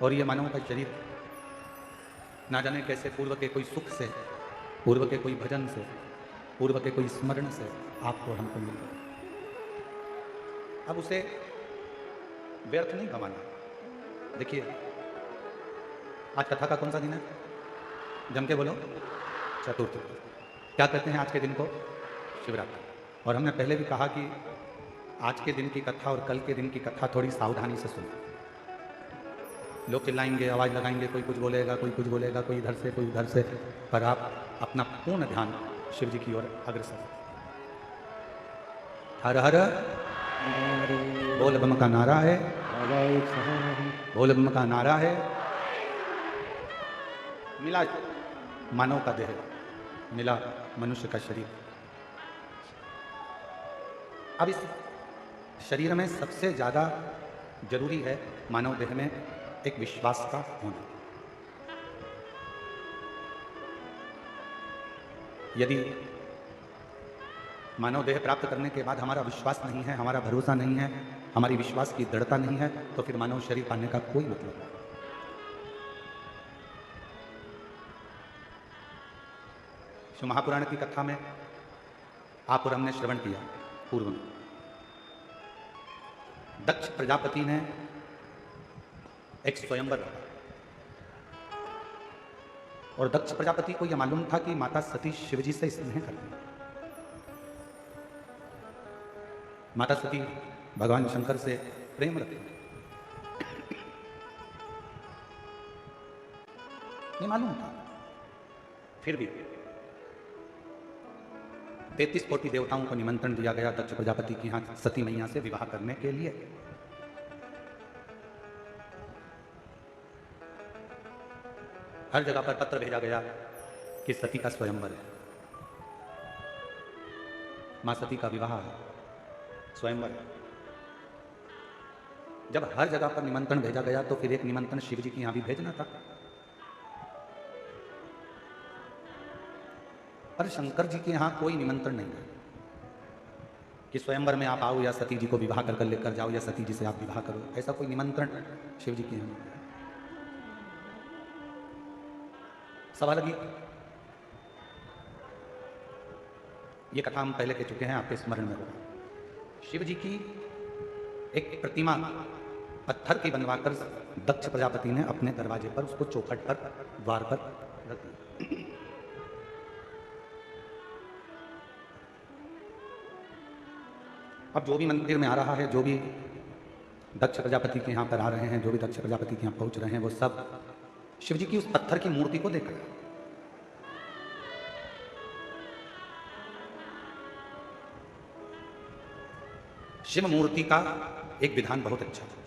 और ये मानव का शरीर ना जाने कैसे पूर्व के कोई सुख से, पूर्व के कोई भजन से, पूर्व के कोई स्मरण से आपको हमको मिल गया। अब उसे व्यर्थ नहीं गंवाना। देखिए, आज कथा का कौन सा दिन है? जम के बोलो, चतुर्थी। क्या कहते हैं आज के दिन को? शिवरात्रि। और हमने पहले भी कहा कि आज के दिन की कथा और कल के दिन की कथा थोड़ी सावधानी से सुनो। लोग चिल्लाएंगे, आवाज़ लगाएंगे, कोई कुछ बोलेगा, कोई कुछ बोलेगा, कोई इधर से कोई उधर से, पर आप अपना पूर्ण ध्यान शिव जी की ओर अग्रसर। हर हर बोल बम का नारा है, बोल बम का नारा है। मिला मानव का देह, मिला मनुष्य का शरीर। अब इस शरीर में सबसे ज़्यादा जरूरी है मानव देह में एक विश्वास का होना। यदि मानव देह प्राप्त करने के बाद हमारा विश्वास नहीं है, हमारा भरोसा नहीं है, हमारी विश्वास की दृढ़ता नहीं है, तो फिर मानव शरीर पाने का कोई मतलब नहीं। शिव महापुराण की कथा में आप और हमने श्रवण किया पूर्व में, दक्ष प्रजापति ने एक स्वयंवर रखा और दक्ष प्रजापति को यह मालूम था कि माता सती शिवजी से स्नेह करती है। माता सती भगवान शंकर से प्रेम रखती है, ये मालूम था। फिर भी 33 कोटि देवताओं को निमंत्रण दिया गया दक्ष प्रजापति की यहाँ सती मैया से विवाह करने के लिए। हर जगह पर पत्र भेजा गया कि सती का स्वयंवर है, मां सती का विवाह है, स्वयंवर है। जब हर जगह पर निमंत्रण भेजा गया तो फिर एक निमंत्रण शिव जी की यहां भी भेजना था। पर शंकर जी के यहां कोई निमंत्रण नहीं है कि स्वयंवर में आप आओ या सती जी को विवाह कर लेकर जाओ या सती जी से आप विवाह करो। ऐसा कोई निमंत्रण शिव जी के यहां नहीं है। सभा लगी। ये कथा हम पहले कह चुके हैं, आपके स्मरण में होगा। शिव जी की एक प्रतिमा पत्थर की बनवाकर दक्ष प्रजापति ने अपने दरवाजे पर, उसको चौखट पर, द्वार पर रख दी। अब जो भी मंदिर में आ रहा है, जो भी दक्ष प्रजापति के यहाँ पर आ रहे हैं, जो भी दक्ष प्रजापति के यहाँ पहुंच रहे हैं, वो सब शिव जी की उस पत्थर की मूर्ति को देख रहे हैं। शिव मूर्ति का एक विधान बहुत अच्छा है।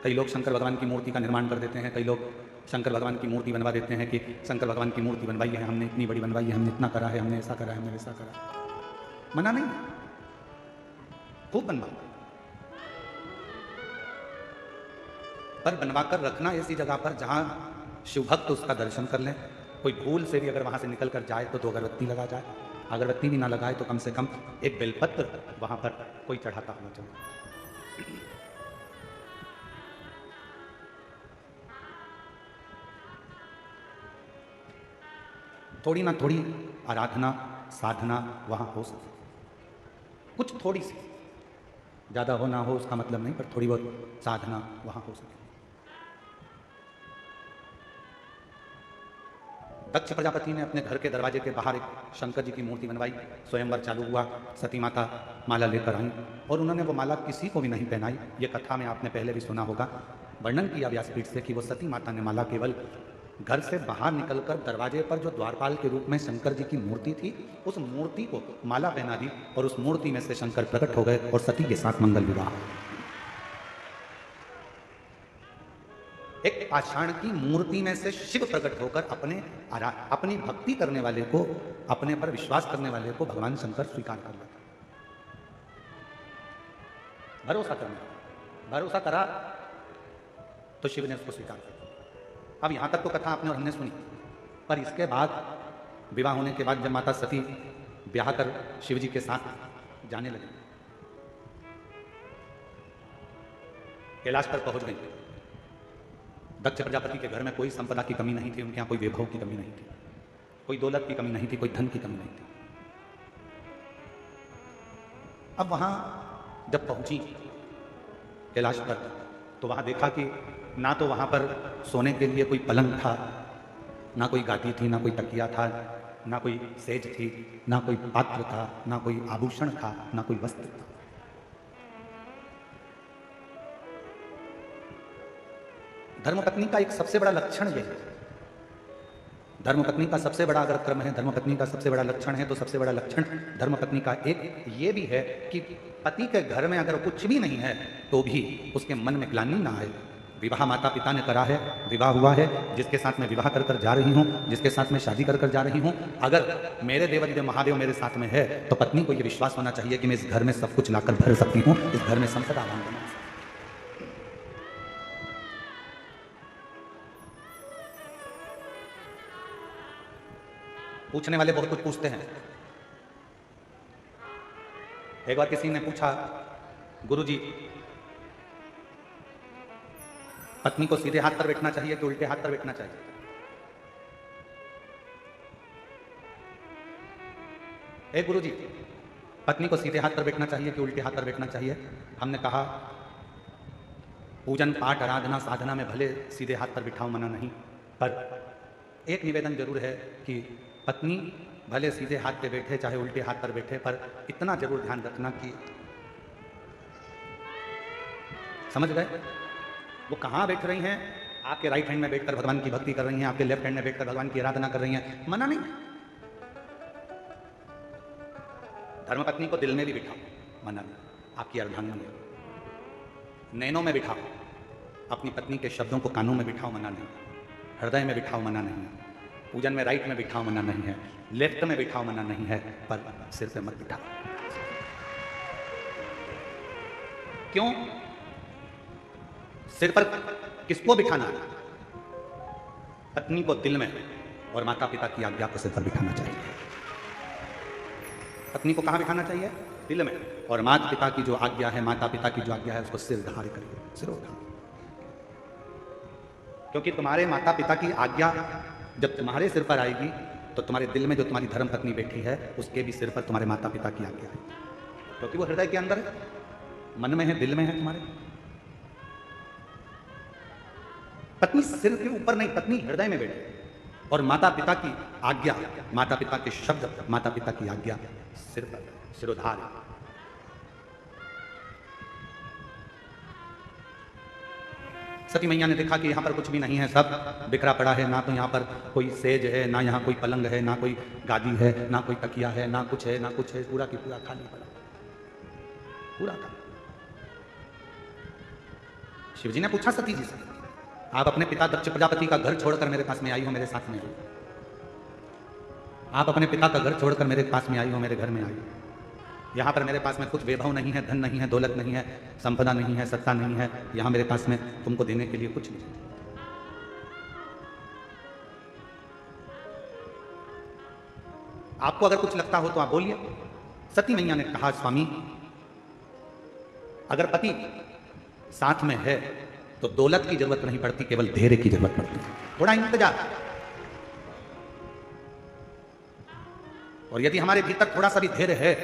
कई लोग शंकर भगवान की मूर्ति का निर्माण कर देते हैं, कई लोग शंकर भगवान की मूर्ति बनवा देते हैं कि शंकर भगवान की मूर्ति बनवाई है हमने, इतनी बड़ी बनवाई है, हमने इतना करा है, हमने ऐसा करा है, हमने वैसा करा। मना नहीं, खूब बनवाओ, पर बनवाकर रखना ऐसी जगह पर जहां शिव भक्त उसका दर्शन कर लें। कोई भूल से भी अगर वहां से निकल कर जाए तो 2 अगरबत्ती लगा जाए, अगरबत्ती भी ना लगाए तो कम से कम एक बेलपत्र वहां पर कोई चढ़ाता होना चाहिए। थोड़ी ना थोड़ी आराधना साधना वहां हो सके, कुछ थोड़ी सी, ज्यादा हो ना हो उसका मतलब नहीं, पर थोड़ी बहुत साधना वहां हो सके। दक्ष प्रजापति ने अपने घर के दरवाजे के बाहर एक शंकर जी की मूर्ति बनवाई, स्वयंवर चालू हुआ, सती माता माला लेकर आई और उन्होंने वो माला किसी को भी नहीं पहनाई। ये कथा में आपने पहले भी सुना होगा, वर्णन किया व्यासपीठ से कि वो सती माता ने माला केवल घर से बाहर निकलकर दरवाजे पर जो द्वारपाल के रूप में शंकर जी की मूर्ति थी, उस मूर्ति को माला पहना दी और उस मूर्ति में से शंकर प्रकट हो गए और सती के साथ मंगल विवाह। एक पाषाण की मूर्ति में से शिव प्रकट होकर अपनी भक्ति करने वाले को, अपने पर विश्वास करने वाले को भगवान शंकर स्वीकार कर लेता। भरोसा करना, भरोसा करा तो शिव ने उसको स्वीकार कर। अब यहां तक तो कथा आपने और हमने सुनी, पर इसके बाद विवाह होने के बाद जब माता सती ब्याह कर शिव जी के साथ जाने लगी कैलाश पर पहुंच गई। दक्ष प्रजापति के घर में कोई संपदा की कमी नहीं थी, उनके यहाँ कोई वैभव की कमी नहीं थी, कोई दौलत की कमी नहीं थी, कोई धन की कमी नहीं थी। अब वहां जब पहुंची कैलाश पर तो वहां देखा कि ना तो वहां पर सोने के लिए कोई पलंग था, ना कोई गादी थी, ना कोई तकिया था, ना कोई सेज थी, ना कोई पात्र था, ना कोई आभूषण था, ना कोई वस्त्र था। धर्मपत्नी का एक सबसे बड़ा लक्षण यह है, धर्मपत्नी का सबसे बड़ा अगर क्रम है, धर्मपत्नी का सबसे बड़ा लक्षण है, तो सबसे बड़ा लक्षण धर्मपत्नी का एक ये भी है कि पति के घर में अगर कुछ भी नहीं है तो भी उसके मन में ग्लानि ना आए। विवाह माता पिता ने करा है, विवाह हुआ है, जिसके साथ मैं विवाह कर जा रही हूँ, जिसके साथ मैं शादी कर जा रही हूँ, अगर मेरे देवाधिदेव महादेव मेरे साथ में है तो पत्नी को यह विश्वास होना चाहिए कि मैं इस घर में सब कुछ लाकर भर सकती हूँ, इस घर में संपदा आराम बना सकती हूँ। पूछने वाले बहुत कुछ पूछते हैं। एक बार किसी ने पूछा, गुरुजी पत्नी को सीधे हाथ पर बैठना चाहिए कि उल्टे हाथ पर बैठना चाहिए? एक गुरुजी पत्नी को सीधे हाथ पर बैठना चाहिए कि उल्टे हाथ पर बैठना चाहिए? हमने कहा पूजन पाठ आराधना साधना में भले सीधे हाथ पर बिठाओ, मना नहीं, पर एक निवेदन जरूर है कि पत्नी भले सीधे हाथ पे बैठे चाहे उल्टे हाथ पर बैठे, पर इतना जरूर ध्यान रखना कि समझ गए वो कहाँ बैठ रही हैं। आपके राइट हैंड में बैठकर भगवान की भक्ति कर रही हैं, आपके लेफ्ट हैंड में बैठकर भगवान की आराधना कर रही हैं, मना नहीं। धर्मपत्नी को दिल में भी बिठाओ, मना नहीं, आपकी अर्धांगिनी है। नैनों में बिठाओ, अपनी पत्नी के शब्दों को कानों में बिठाओ, मना नहीं। हृदय में बिठाओ, मना नहीं है। पूजन में राइट में बिठाओ, मना नहीं है। लेफ्ट में बिठाओ, मना नहीं है, पर सिर पे मत बिठाओ। क्यों? सिर पर किसको बिठाना है? पत्नी को दिल में, और माता पिता की आज्ञा को सिर पर बिठाना चाहिए। पत्नी को कहां बिठाना चाहिए? दिल में, और माता पिता की जो आज्ञा है, माता पिता की जो आज्ञा है उसको सिर धारे करिए, सिर उठा। क्योंकि तुम्हारे माता पिता की आज्ञा जब तुम्हारे सिर पर आएगी तो तुम्हारे दिल में जो तुम्हारी धर्म पत्नी बैठी है उसके भी सिर पर तुम्हारे माता पिता की आज्ञा है, क्योंकि वो हृदय के अंदर है, मन में है, दिल में है तुम्हारे। पत्नी सिर के ऊपर नहीं, पत्नी हृदय में बैठी, और माता पिता की आज्ञा, माता पिता के शब्द, माता पिता की आज्ञा सिर पर, सिरोधार। सती मैया ने देखा कि यहाँ पर कुछ भी नहीं है, सब बिखरा पड़ा है, ना तो यहाँ पर कोई सेज है, ना यहाँ कोई पलंग है, ना कोई गादी है, ना कोई तकिया है, ना कुछ है, ना कुछ है, पूरा की पूरा खाली पड़ा, पूरा खाली। शिवजी ने पूछा सती जी से, आप अपने पिता दक्ष प्रजापति का घर छोड़कर मेरे पास में आई हो, मेरे साथ में आई? आप अपने पिता का घर छोड़कर मेरे पास में आई हो, मेरे घर में आई हो। यहाँ पर मेरे पास में कुछ वैभव नहीं है, धन नहीं है, दौलत नहीं है, संपदा नहीं है, सत्ता नहीं है, यहाँ मेरे पास में तुमको देने के लिए कुछ नहीं। आपको अगर कुछ लगता हो तो आप बोलिए। सती मैया ने कहा, स्वामी अगर पति साथ में है तो दौलत की जरूरत नहीं पड़ती, केवल धैर्य की जरूरत पड़ती है, थोड़ा इंतजार। और यदि हमारे भीतर थोड़ा सा भी धैर्य है,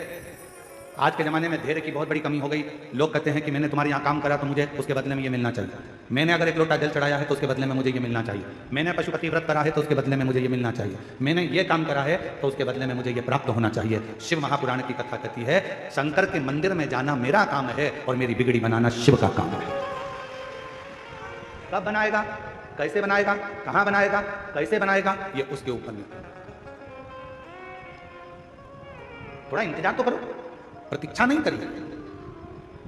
आज के ज़माने में धैर्य की बहुत बड़ी कमी हो गई। लोग कहते हैं कि मैंने तुम्हारे यहाँ काम करा तो मुझे उसके बदले में ये मिलना चाहिए, मैंने अगर एक लोटा जल चढ़ाया है तो उसके बदले में मुझे ये मिलना चाहिए, मैंने पशुपति व्रत करा है तो उसके बदले में मुझे ये मिलना चाहिए, मैंने ये काम करा है तो उसके बदले में मुझे ये प्राप्त होना चाहिए। शिव महापुराण की कथा कहती है, शंकर के मंदिर में जाना मेरा काम है और मेरी बिगड़ी बनाना शिव का काम है। कब बनाएगा, कैसे बनाएगा, कहां बनाएगा, कैसे बनाएगा, ये उसके ऊपर निर्भर है। थोड़ा इंतजार तो करो, प्रतीक्षा नहीं करिए।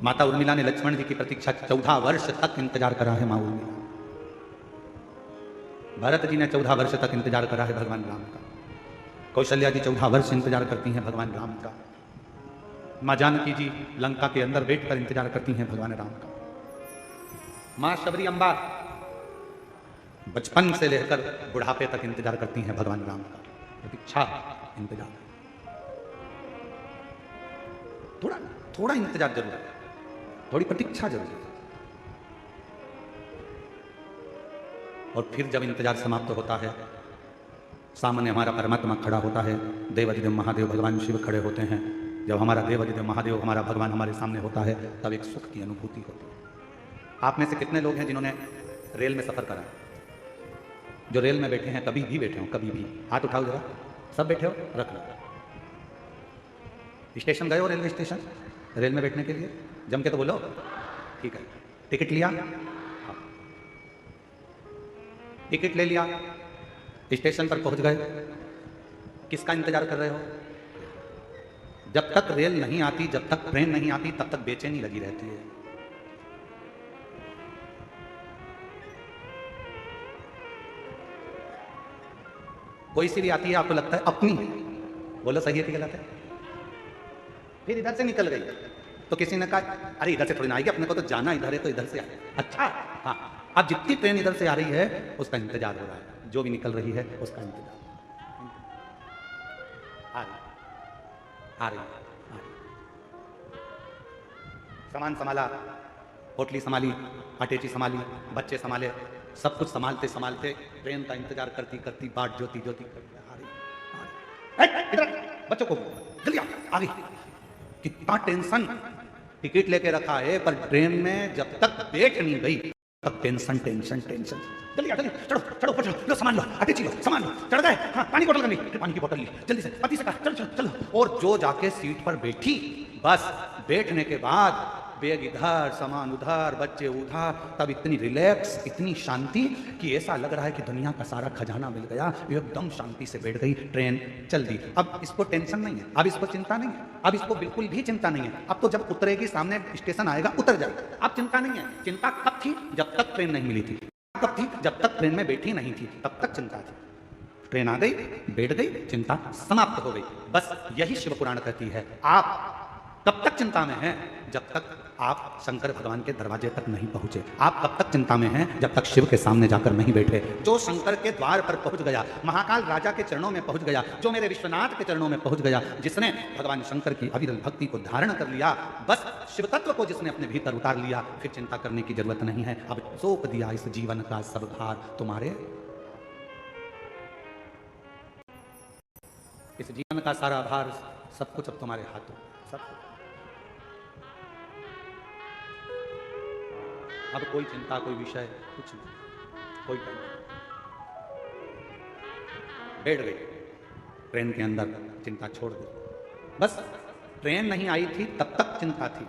माता उर्मिला ने लक्ष्मण जी की प्रतीक्षा 14 वर्ष तक इंतजार करा है। मां उर्मिला, भरत जी ने 14 वर्ष तक इंतजार करा है भगवान राम का। कौशल्या जी 14 वर्ष इंतजार करती हैं भगवान राम का। मां जानकी जी लंका के अंदर बैठकर इंतजार करती हैं भगवान राम का। मां शबरी अम्बा बचपन से लेकर बुढ़ापे तक इंतजार करती हैं भगवान राम का। प्रतीक्षा, इंतजार, थोड़ा थोड़ा इंतजार जरूर है, थोड़ी प्रतीक्षा जरूर है। और फिर जब इंतजार समाप्त होता है, सामने हमारा परमात्मा खड़ा होता है, देवाधिदेव महादेव भगवान शिव खड़े होते हैं। जब हमारा देवाधिदेव महादेव हमारा भगवान हमारे सामने होता है, तब एक सुख की अनुभूति होती है। आप में से कितने लोग हैं जिन्होंने रेल में सफ़र करा? जो रेल में बैठे हैं, कभी भी बैठे हो, कभी भी, हाथ उठाओ जरा। सब बैठे हो? रख लो। स्टेशन गए हो? रेलवे स्टेशन रेल में बैठने के लिए? जम के तो बोलो। ठीक है, टिकट लिया? टिकट ले लिया, स्टेशन पर पहुंच गए, किसका इंतजार कर रहे हो? जब तक रेल नहीं आती, जब तक ट्रेन नहीं आती, तब तक बेचैनी लगी रहती है। कोई सी भी आती है, आपको लगता है अपनी, बोलो सही है कि गलत है? फिर इधर से निकल गई तो किसी ने कहा अरे इधर से थोड़ी ना आएगी, अपने को तो जाना इधर है, तो इधर से आए। अच्छा, हाँ, अब जितनी ट्रेन इधर से आ रही है उसका इंतजार हो रहा है, जो भी निकल रही है उसका इंतजार आ रही आ रही आ रही। सामान संभाला, पोटली संभाली, अटैची संभाली, बच्चे संभाले, सब कुछ संभालते संभालते ट्रेन का इंतजार करती करती बाट जोती जोती आ रही। इधर बच्चों को जल्दी आ गई। कितना टेंशन, टिकट लेके रखा है पर ट्रेन में जब तक बैठ नहीं गई तब टेंशन टेंशन टेंशन। जल्दी जल्दी चढ़ो चढ़ो ऊपर चढ़ो, लो सामान लो, अटैची लो, सामान लो, चढ़ गए। हाँ, पानी की बोतल करनी, पानी की बोतल ली, जल्दी से पति से कहा चलो चलो चलो। और जो जाके सीट पर बैठी, बस बैठने के बाद बैग इधर, सामान उधर, बच्चे उधर, तब इतनी रिलैक्स, इतनी शांति कि ऐसा लग रहा है कि दुनिया का सारा खजाना मिल गया। एकदम शांति से बैठ गई, ट्रेन चल दी। अब इसको टेंशन नहीं है, अब इसको चिंता नहीं है, अब इसको बिल्कुल भी चिंता नहीं है। अब तो जब उतरेगी, सामने स्टेशन आएगा, उतर जाएगा, अब चिंता नहीं है। चिंता कब थी? जब तक ट्रेन नहीं मिली थी। कब थी? जब तक ट्रेन में बैठी नहीं थी, तब तक चिंता थी। ट्रेन आ गई, बैठ गई, चिंता समाप्त हो गई। बस यही शिव पुराण कहती है। आप तब तक चिंता में हैं जब तक आप शंकर भगवान के दरवाजे तक नहीं पहुंचे। आप तब तक चिंता में हैं जब तक शिव के सामने जाकर नहीं बैठे। जो शंकर के द्वार पर पहुंच गया, महाकाल राजा के चरणों में पहुंच गया, जो मेरे विश्वनाथ के चरणों में पहुंच गया, जिसने भगवान शंकर की अविरल भक्ति को धारण कर लिया, बस शिव तत्व को जिसने अपने भीतर उतार लिया, फिर चिंता करने की जरूरत नहीं है। अब सौंप दिया इस जीवन का सब भार तुम्हारे, इस जीवन का सारा भार, सब कुछ अब तुम्हारे हाथों, सब कुछ। अब कोई चिंता, कोई विषय, कुछ नहीं, कोई टेंशन। बैठ गई ट्रेन के अंदर, चिंता छोड़ दी। बस ट्रेन नहीं आई थी तब तक चिंता थी,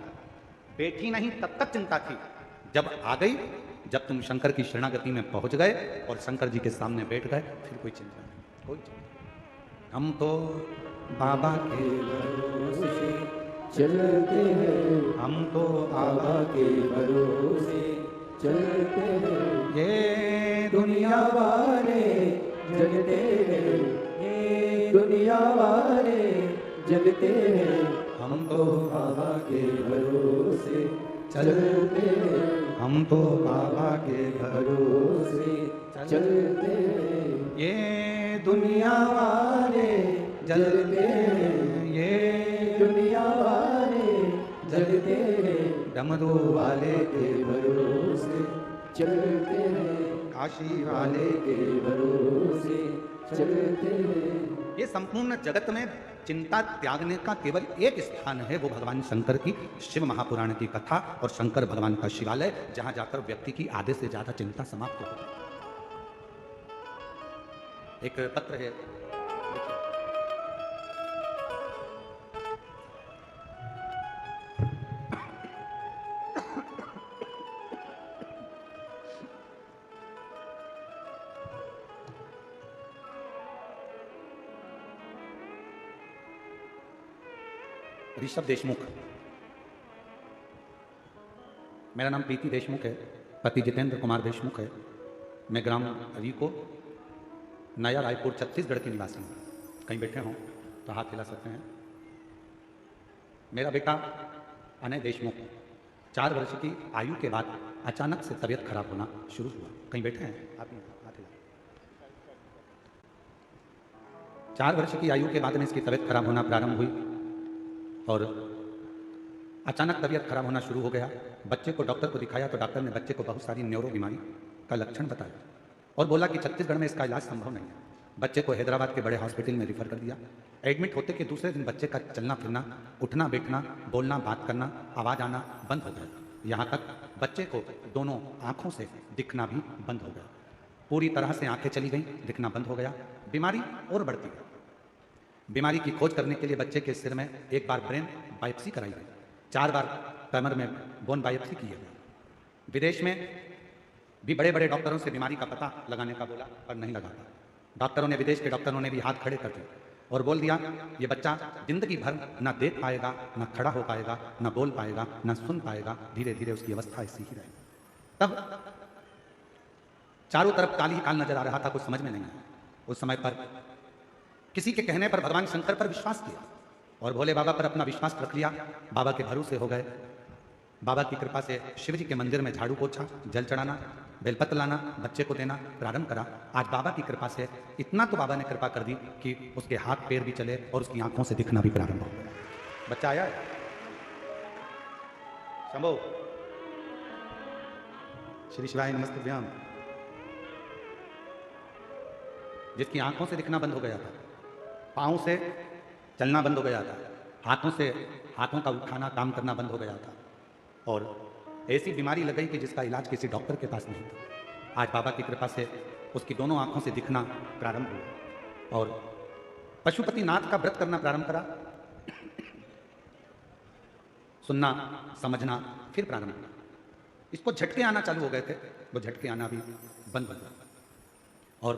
बैठी नहीं तब तक चिंता थी। जब आ गई, जब तुम शंकर की शरणागति में पहुंच गए और शंकर जी के सामने बैठ गए, फिर कोई चिंता नहीं, कोई चिंता। हम तो बाबा के भरोसे चलते हैं, हम तो बाबा के भरोसे चलते हैं। ये दुनिया वाले जगते हैं, ये दुनिया वाले जगते हैं। हम तो बाबा के भरोसे चलते हैं, हम तो बाबा के भरोसे चलते हैं। ये दुनिया वाले जलते हैं, ये दुनिया वाले जलते हैं। डमरू वाले के भरोसे चलते हैं, काशी वाले वाले के भरोसे चलते हैं। ये संपूर्ण जगत में चिंता त्यागने का केवल एक स्थान है, वो भगवान शंकर की शिव महापुराण की कथा और शंकर भगवान का शिवालय, जहां जाकर व्यक्ति की आधे से ज्यादा चिंता समाप्त होती है। एक पत्र है, देखिए, ऋषभ देशमुख, मेरा नाम प्रीति देशमुख है, पति जितेंद्र कुमार देशमुख है। मैं ग्राम रीको, नया रायपुर, छत्तीसगढ़ के निवासी हूँ। कहीं बैठे हों तो हाथ हिला सकते हैं। मेरा बेटा अनय देशमुख 4 वर्ष की आयु के बाद अचानक से तबीयत खराब होना शुरू हुआ। कहीं बैठे हैं आप? हाथ हिला। 4 वर्ष की आयु के बाद में इसकी तबीयत खराब होना प्रारंभ हुई और अचानक तबीयत खराब होना शुरू हो गया। बच्चे को डॉक्टर को दिखाया तो डॉक्टर ने बच्चे को बहुत सारी न्यूरो बीमारी का लक्षण बताया और बोला कि छत्तीसगढ़ में इसका इलाज संभव नहीं है। बच्चे को हैदराबाद के बड़े हॉस्पिटल में रिफर कर दिया। एडमिट होते के दूसरे दिन बच्चे का चलना फिरना, उठना बैठना, बोलना बात करना, आवाज़ आना बंद हो गया। यहाँ तक बच्चे को दोनों आँखों से दिखना भी बंद हो गया। पूरी तरह से आंखें चली गईं, दिखना बंद हो गया। बीमारी और बढ़ती गई। बीमारी की खोज करने के लिए बच्चे के सिर में एक बार ब्रेन बायोप्सी कराई गई, 4 बार कमर में बोन बायोप्सी की गई। विदेश में भी बड़े बड़े डॉक्टरों से बीमारी का पता लगाने का बोला, पर नहीं लगा पाया। डॉक्टरों ने, विदेश के डॉक्टरों ने भी हाथ खड़े कर दिए और बोल दिया ये बच्चा जिंदगी भर ना देख पाएगा, ना खड़ा हो पाएगा, ना बोल पाएगा, ना सुन पाएगा। धीरे धीरे उसकी अवस्था ऐसी ही रहेगी। तब चारों तरफ काल ही काल नजर आ रहा था, कुछ समझ में नहीं आया। उस समय पर किसी के कहने पर भगवान शंकर पर विश्वास किया और भोले बाबा पर अपना विश्वास रख लिया। बाबा के भरोसे हो गए। बाबा की कृपा से शिव जी के मंदिर में झाड़ू पोछा, जल चढ़ाना, बेलपत्र लाना, बच्चे को देना प्रारंभ करा। आज बाबा की कृपा से इतना तो बाबा ने कृपा कर दी कि उसके हाथ पैर भी चले और उसकी आंखों से दिखना भी प्रारंभ हो गया। बच्चा आया है शंभो, श्री शिवाय नमस्ते व्याम। जिसकी आंखों से दिखना बंद हो गया था, पाँव से चलना बंद हो गया था, हाथों से हाथों का उठाना काम करना बंद हो गया था और ऐसी बीमारी लग गई कि जिसका इलाज किसी डॉक्टर के पास नहीं था। आज बाबा की कृपा से उसकी दोनों आंखों से दिखना प्रारंभ हुआ और पशुपतिनाथ का व्रत करना प्रारंभ करा। सुनना समझना फिर प्रारंभ हुआ। इसको झटके आना चालू हो गए थे, वो झटके आना भी बंद हो गया और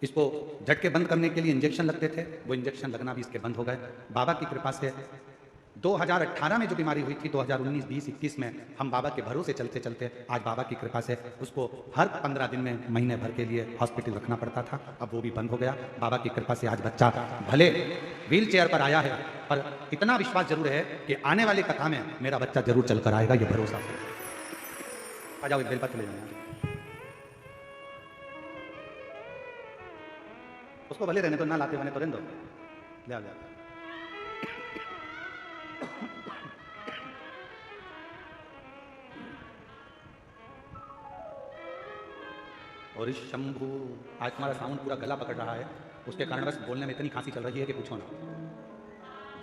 इसको झटके बंद करने के लिए इंजेक्शन लगते थे, वो इंजेक्शन लगना भी इसके बंद हो गए। बाबा की कृपा से 2018 में जो बीमारी हुई थी, 2019, 20, 21 में हम बाबा के भरोसे चलते चलते आज बाबा की कृपा से उसको हर 15 दिन में महीने भर के लिए हॉस्पिटल रखना पड़ता था, अब वो भी बंद हो गया। बाबा की कृपा से आज बच्चा भले व्हील चेयर पर आया है, पर इतना विश्वास जरूर है कि आने वाली कथा में मेरा बच्चा जरूर चलकर आएगा, ये भरोसा है। आ जाओ, एक बेलपत्र ले जाना। उसको भले रहने तो, ना लाते बने तो रहने दो, ले आ। और इस शंभू, आज तुम्हारा साउंड पूरा गला पकड़ रहा है, उसके कारण बस बोलने में इतनी खांसी चल रही है कि पूछो ना।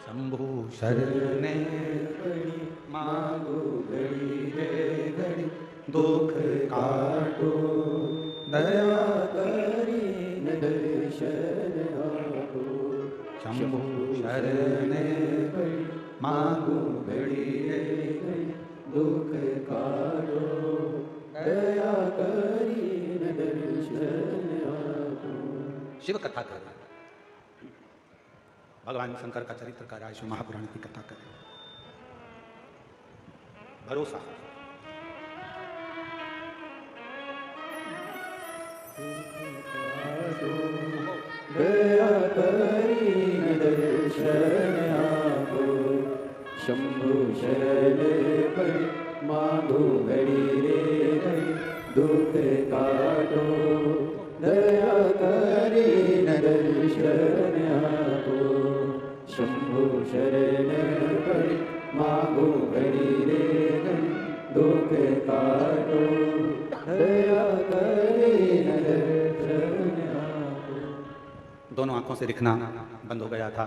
शंभू शरणे मांगो घड़ी रे घड़ी, दुख काटो दया करी दर्शन आपो। शंभू शरणे मांगो घड़ी रे घड़ी, दुख काटो दया करी दर्शन आपो। शिव कथा कर, भगवान शंकर का चरित्र कर, शिव महापुराण की कथा कर। भरोसा दया करी दर्शन आपो। शंभु शरण पड़ी मांगो घड़ी रे घड़ी, दुख काटो दया करी दर्शन आपो। शंभु शरण पड़ी मांगो घड़ी रे घड़ी, दुख काटो दया करी दर्शन आपो। दोनों आंखों से दिखना बंद हो गया था,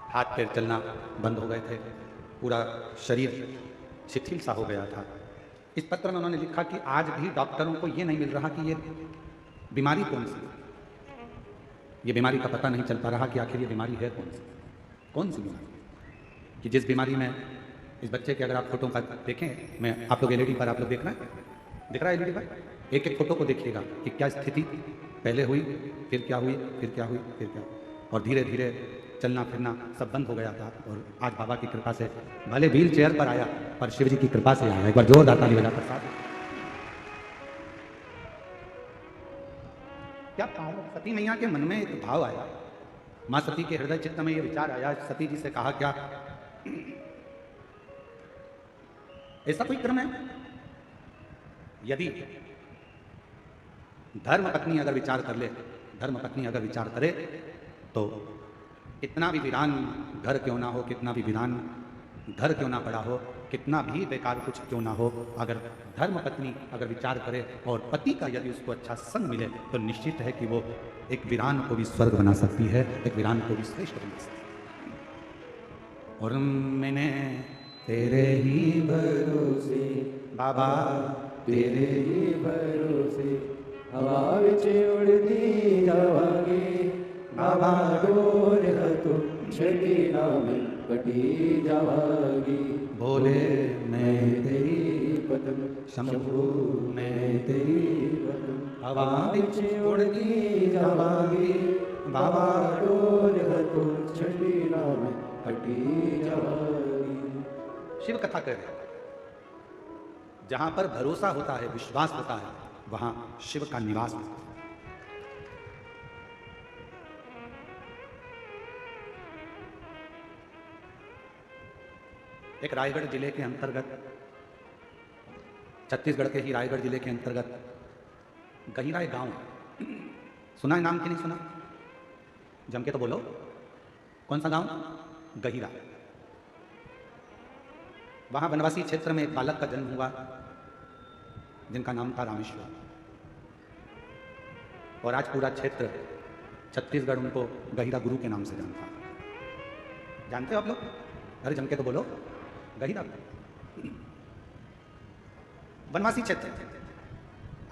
हाथ पैर चलना बंद हो गए थे, पूरा शरीर शिथिल सा हो गया था। इस पत्र में उन्होंने लिखा कि आज भी डॉक्टरों को ये नहीं मिल रहा कि ये बीमारी कौन सी, ये बीमारी का पता नहीं चल पा रहा कि आखिर ये बीमारी है कौन सी बीमारी, कि जिस बीमारी में इस बच्चे के अगर आप फोटो का देखें, मैं आप लोग एलईडी पर, आप लोग देखना है, दिख रहा है एलईडी पर, एक एक फोटो को देखिएगा कि क्या स्थिति पहले हुई, फिर क्या हुई, फिर क्या हुई, फिर क्या हुई, और धीरे धीरे चलना फिरना सब बंद हो गया था। और आज बाबा की कृपा से भले व्हील चेयर पर आया, पर शिव जी की कृपा से आया। एक बार जोरदार ताली बजाकर साथ। क्या सती मैया के मन में एक भाव आया, माँ सती के हृदय चित्त में ये विचार आया, सती जी से कहा क्या ऐसा कोई क्रम है, यदि धर्म पत्नी अगर विचार कर ले, धर्म पत्नी अगर विचार करे तो कितना भी वीरान घर क्यों ना हो, कितना भी वीरान घर क्यों ना पड़ा हो, कितना भी बेकार कुछ क्यों ना हो, अगर धर्म पत्नी अगर विचार करे और पति का यदि उसको अच्छा संग मिले तो निश्चित है कि वो एक वीरान को भी स्वर्ग बना सकती है, एक वीरान को भी श्रेष्ठ बना सकती है। और मैंने तेरे ही भरोसे बाबा तेरे ही भरोसे हवा विच उड़दी जावांगे बाबा डोर तो छड़ी नाम कटी जावांगी बोले मैं तेरी पदम शंभु मैं तेरी पदम हवा विच उड़दी जावांगी बाबा डोर तो छड़ी नाम कटी जावांगी। शिव कथा कह रहे हैं, जहां पर भरोसा होता है, विश्वास होता है, वहां शिव का निवास होता है। एक रायगढ़ जिले के अंतर्गत, छत्तीसगढ़ के ही रायगढ़ जिले के अंतर्गत गहिराय गांव, सुना है नाम कि नहीं सुना? जम के तो बोलो, कौन सा गांव? गहिरा। वहां वनवासी क्षेत्र में एक बालक का जन्म हुआ जिनका नाम था रामेश्वर, और आज पूरा क्षेत्र छत्तीसगढ़ उनको गहिरा गुरु के नाम से जानता है। जानते हो आप लोग? अरे जम के तो बोलो, गहिरा वनवासी क्षेत्र,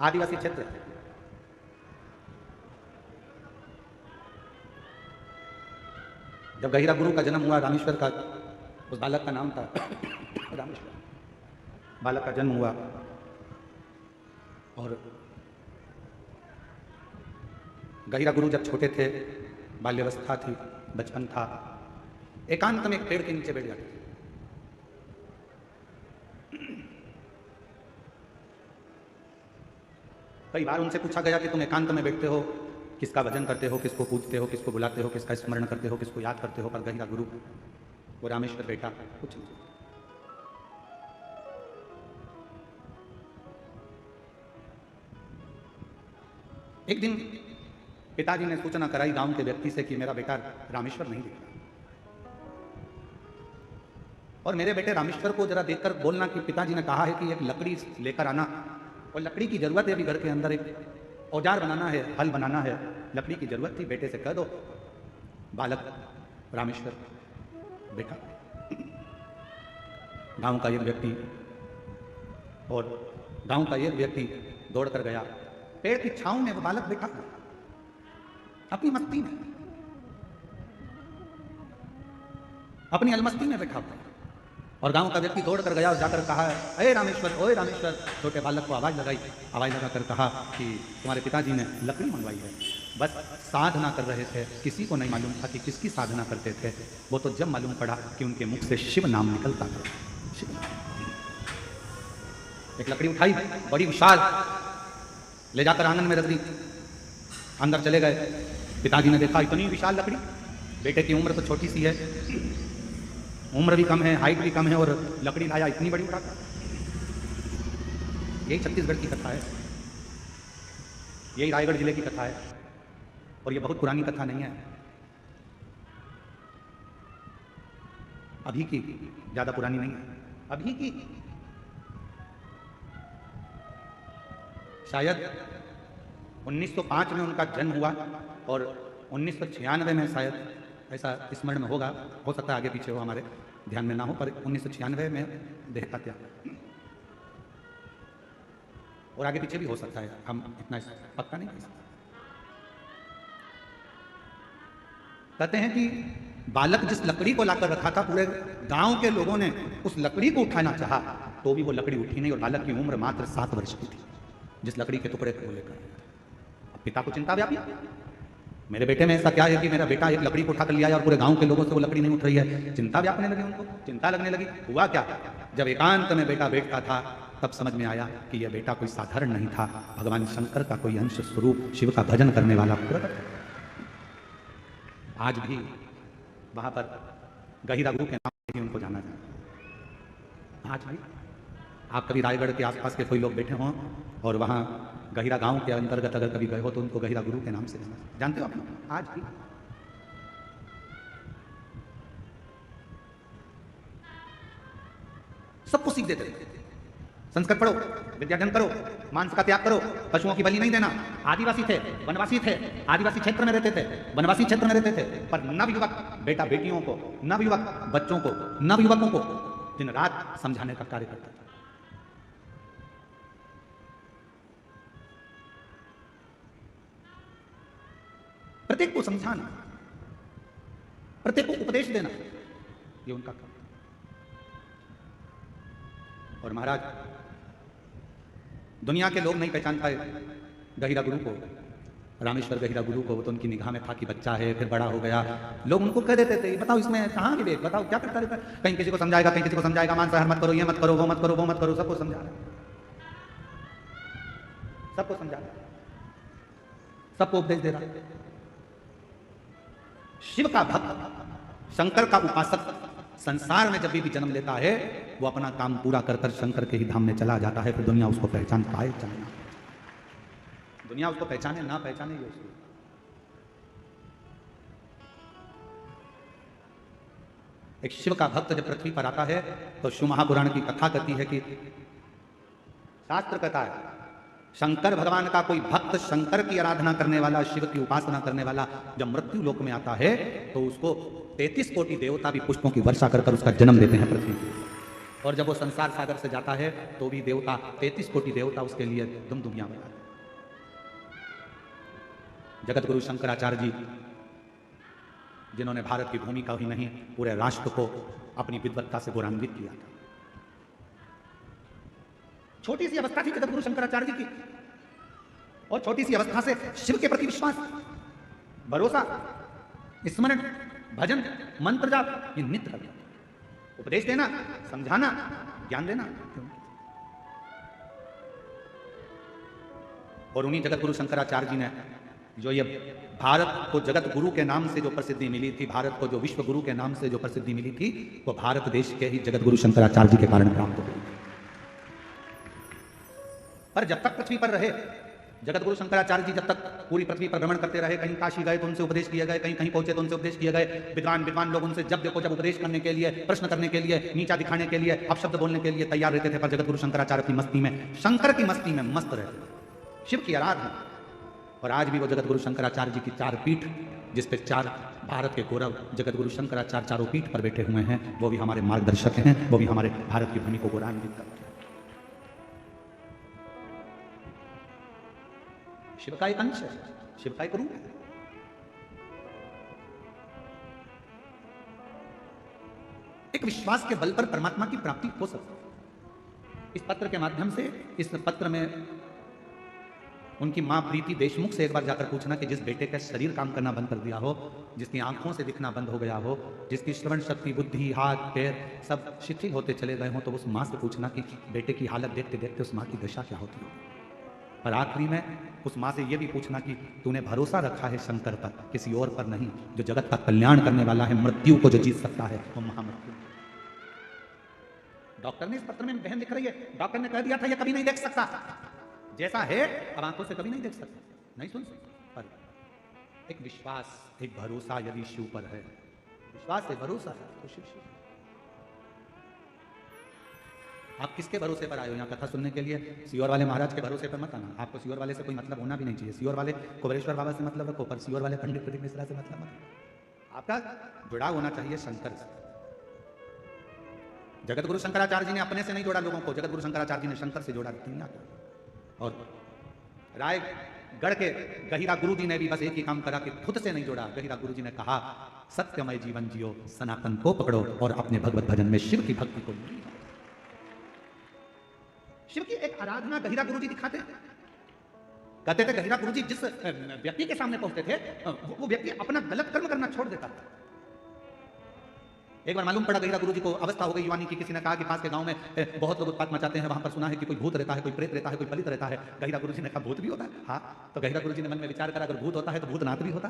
आदिवासी क्षेत्र। जब गहिरा गुरु का जन्म हुआ, रामेश्वर का, उस बालक का नाम था रामेश्वर, बालक का जन्म हुआ और गहिरा गुरु जब छोटे थे, बाल्यावस्था थी, बचपन था, एकांत में एक पेड़ के नीचे बैठ जाते थे। कई बार उनसे पूछा गया कि तुम एकांत में बैठते हो, किसका भजन करते हो, किसको पूजते हो, किसको बुलाते हो, किसका स्मरण करते हो, किसको याद करते हो? पर गहिरा गुरु, वो रामेश्वर बेटा, कुछ नहीं। एक दिन पिताजी ने सूचना कराई गांव के व्यक्ति से कि मेरा बेटा रामेश्वर नहीं दिख रहा, और मेरे बेटे रामेश्वर को जरा देखकर बोलना कि पिताजी ने कहा है कि एक लकड़ी लेकर आना, और लकड़ी की जरूरत है, अभी घर के अंदर एक औजार बनाना है, हल बनाना है, लकड़ी की जरूरत थी, बेटे से कह दो। बालक रामेश्वर बेटा, गांव का एक व्यक्ति, और गांव का एक व्यक्ति दौड़ कर गया, पेड़ की छांव में वो बालक बैठा अपनी मस्ती में, अपनी अलमस्ती में बैठा हुआ, और गांव का व्यक्ति दौड़ कर गया और जाकर कहा, अरे रामेश्वर, ओए रामेश्वर। छोटे बालक को आवाज लगाई, आवाज लगाकर कहा कि तुम्हारे पिताजी ने लकड़ी मंगवाई है, बस साधना कर रहे थे, किसी को नहीं मालूम था कि किसकी साधना करते थे, वो तो जब मालूम पड़ा कि उनके मुख से शिव नाम निकलता था। शिव। एक लकड़ी उठाई, बड़ी विशाल, ले जाकर आंगन में रख दी, अंदर चले गए। पिताजी ने देखा इतनी विशाल लकड़ी, बेटे की उम्र तो छोटी सी है, उम्र भी कम है, हाइट भी कम है, और लकड़ी लाया इतनी बड़ी उठाकर। यही छत्तीसगढ़ की कथा है, यही रायगढ़ जिले की कथा है, और ये बहुत पुरानी कथा नहीं है, अभी की, ज्यादा पुरानी नहीं है, अभी की। शायद 1905 में उनका जन्म हुआ, और 1996 में शायद, ऐसा स्मरण में होगा, हो सकता है आगे पीछे हो, हमारे ध्यान में ना हो, पर 1996 में देह हत्या, और आगे पीछे भी हो सकता है, हम इतना पक्का नहीं कह सकते। कहते हैं कि बालक जिस लकड़ी को लाकर रखा था, पूरे गांव के लोगों ने उस लकड़ी को उठाना चाहा, तो भी वो लकड़ी उठी नहीं, और बालक की उम्र मात्र 7 वर्ष की थी, जिस लकड़ी के टुकड़े को लेकर। पिता को चिंता व्यापी, मेरे बेटे में ऐसा क्या है कि मेरा बेटा एक लकड़ी को उठाकर लिया है और पूरे गांव के लोगों से वो लकड़ी नहीं उठ रही है। चिंता व्यापने लगी उनको, चिंता लगने लगी। हुआ क्या, जब एकांत में बेटा बैठता था, तब समझ में आया कि यह बेटा कोई साधारण नहीं था, भगवान शंकर का कोई अंश स्वरूप, शिव का भजन करने वाला प्रकट। आज भी वहां पर गहिरा गुरु के नाम से ही उनको जाना जाता। आज भी आप कभी रायगढ़ के आसपास के कोई लोग बैठे हों और वहाँ गहिरा गांव के अंतर्गत अगर कभी गए हो, तो उनको गहिरा गुरु के नाम से जानते हो आप लोग? आज भी सबको सीख देते थे। संस्कृत पढ़ो, विद्याध्ययन करो, मांस का त्याग करो, पशुओं की बलि नहीं देना। आदिवासी थे, वनवासी थे, आदिवासी क्षेत्र में रहते थे, वनवासी क्षेत्र में रहते थे, पर नवयुवक बेटा बेटियों को, नवयुवक बच्चों को, नवयुवकों को दिन रात समझाने का कार्य करता था। प्रत्येक को समझाना, प्रत्येक को उपदेश देना, ये उनका काम। और महाराज, दुनिया के लोग नहीं पहचान पाए गहिरा गुरु को, रामेश्वर गहिरा गुरु को। वो तो उनकी निगाह में था कि बच्चा है, फिर बड़ा हो गया। लोग उनको कह देते थे, बताओ इसमें कहाँ विवेक, बताओ क्या करता रहता है। कहीं किसी को समझाएगा, कहीं किसी को समझाएगा, मांसाहार मत करो, ये मत करो, वो मत करो, वो मत करो, सबको समझा रहा है, सबको समझा रहा है, सबको उपदेश दे रहा है। शिव का भक्त, शंकर का उपासक संसार में जब भी जन्म लेता है, वो अपना काम पूरा कर कर शंकर के ही धाम में चला जाता है। फिर दुनिया उसको पहचान पाए चाहे ना, दुनिया उसको पहचाने ना पहचाने, ये उसको। एक शिव का भक्त जब पृथ्वी पर आता है तो शिव महापुराण की कथा कहती है कि शास्त्र कहता है, शंकर भगवान का कोई भक्त, शंकर की आराधना करने वाला, शिव की उपासना करने वाला जब मृत्यु लोक में आता है तो उसको 33 कोटि देवता भी पुष्पों की वर्षा कर कर उसका जन्म देते हैं पृथ्वी पर। और जब वो संसार सागर से जाता है तो भी देवता, 33 कोटि देवता उसके लिए दुमदुमियां बजाते हैं। जगत गुरु शंकराचार्य जी, जिन्होंने भारत की भूमि का ही नहीं पूरे राष्ट्र को अपनी विद्वत्ता से गौरवान्वित किया था। छोटी सी अवस्था थी जगत गुरु शंकराचार्य जी की, और छोटी सी अवस्था से शिव के प्रति विश्वास, भरोसा, स्मरण, भजन, मंत्र जाप, ये नित्य करना, उपदेश देना, समझाना, ज्ञान देना। और उन्हीं जगत गुरु शंकराचार्य जी ने जो ये भारत को जगत गुरु के नाम से जो प्रसिद्धि मिली थी, भारत को जो विश्व गुरु के नाम से जो प्रसिद्धि मिली थी, वो भारत देश के ही जगत गुरु शंकराचार्य जी के कारण प्राप्त हो गई। पर जब तक पृथ्वी पर रहे जगत गुरु शंकराचार्य जी, जब तक पूरी पृथ्वी पर भ्रमण करते रहे, कहीं काशी गए तो उनसे उपदेश किए गए, कहीं कहीं पहुंचे तो उनसे उपदेश किए गए। विद्वान लोग उनसे जब देखो जब उपदेश करने के लिए, प्रश्न करने के लिए, नीचा दिखाने के लिए, अपशब्द बोलने के लिए तैयार रहते थे। पर जगत गुरु शंकराचार्य की मस्ती में, शंकर की मस्ती में मस्त रहते, शिव की आराधना। और आज भी वो जगत गुरु शंकराचार्य जी की 4 पीठ, जिस पे 4 भारत के गौरव जगत गुरु शंकराचार्य चारों पीठ पर बैठे हुए हैं, वो भी हमारे मार्गदर्शक हैं, वो भी हमारे भारत की भूमि को गौरवान्वित करते हैं। शिव का एक अंश है, शिव का एक रूप है। एक विश्वास के बल पर परमात्मा की प्राप्ति हो सकती है। इस पत्र के माध्यम से, इस पत्र में उनकी मां प्रीति देशमुख से एक बार जाकर पूछना कि जिस बेटे का शरीर काम करना बंद कर दिया हो, जिसकी आंखों से दिखना बंद हो गया हो, जिसकी श्रवण शक्ति, बुद्धि, हाथ पैर सब शिथिल होते चले गए हो, तो उस मां से पूछना कि बेटे की हालत देखते देखते उस मां की दशा क्या होती है। पर आखिरी में उस मां से यह भी पूछना कि तूने भरोसा रखा है शंकर पर, किसी और पर नहीं, जो जगत का कल्याण करने वाला है, मृत्यु को जो जीत सकता है, वो महामृत्यु। डॉक्टर ने इस पत्र में बहन लिख रही है, डॉक्टर ने कह दिया था ये कभी नहीं देख सकता, जैसा है अब आंखों से कभी नहीं देख सकता, नहीं सुन सकता। पर एक विश्वास, एक भरोसा यदि शिव पर है, विश्वास है, भरोसा है, तो शिव। आप किसके भरोसे पर आए हो यहाँ कथा सुनने के लिए? सियोर वाले महाराज के भरोसे पर मत आना। आपको सियोर वाले से कोई मतलब होना भी नहीं चाहिए। सियोर वाले कुबेरेश्वर बाबा से मतलब रखो, पर सियोर वाले पंडित प्रदीप मिश्रा से मतलब मत। आपका जुड़ाव होना चाहिए शंकर से। जगत गुरु शंकराचार्य जी ने अपने से नहीं जोड़ा लोगों को, जगत गुरु शंकराचार्य जी ने शंकर से जोड़ा दुनिया को। और रायगढ़ के गहिरा गुरु जी ने भी बस एक ही काम करा कि खुद से नहीं जोड़ा। गहिरा गुरु जी ने कहा, सत्यमय जीवन जियो, सनातन को पकड़ो और अपने भगवत भजन में शिव की भक्ति को। शिव की एक आराधना गहिरा गुरु जी दिखाते, कहते थे गहिरा गुरु जी जिस व्यक्ति के सामने पहुंचते थे, वो व्यक्ति अपना गलत कर्म करना छोड़ देता था। एक बार मालूम पड़ा गहिरा गुरु जी को, अवस्था हो गई युवानी की, किसी ने कहा कि पास के गांव में बहुत लोग उत्पात मचाते हैं, वहां पर सुना है कि कोई भूत रहता है, कोई प्रेत रहता है, कोई पलित रहता है। गहिरा गुरु जी ने कहा भूत भी होता है? हाँ। तो गहिरा गुरु जी ने मन में विचार करा, अगर भूत होता है तो भूतनाथ भी होता।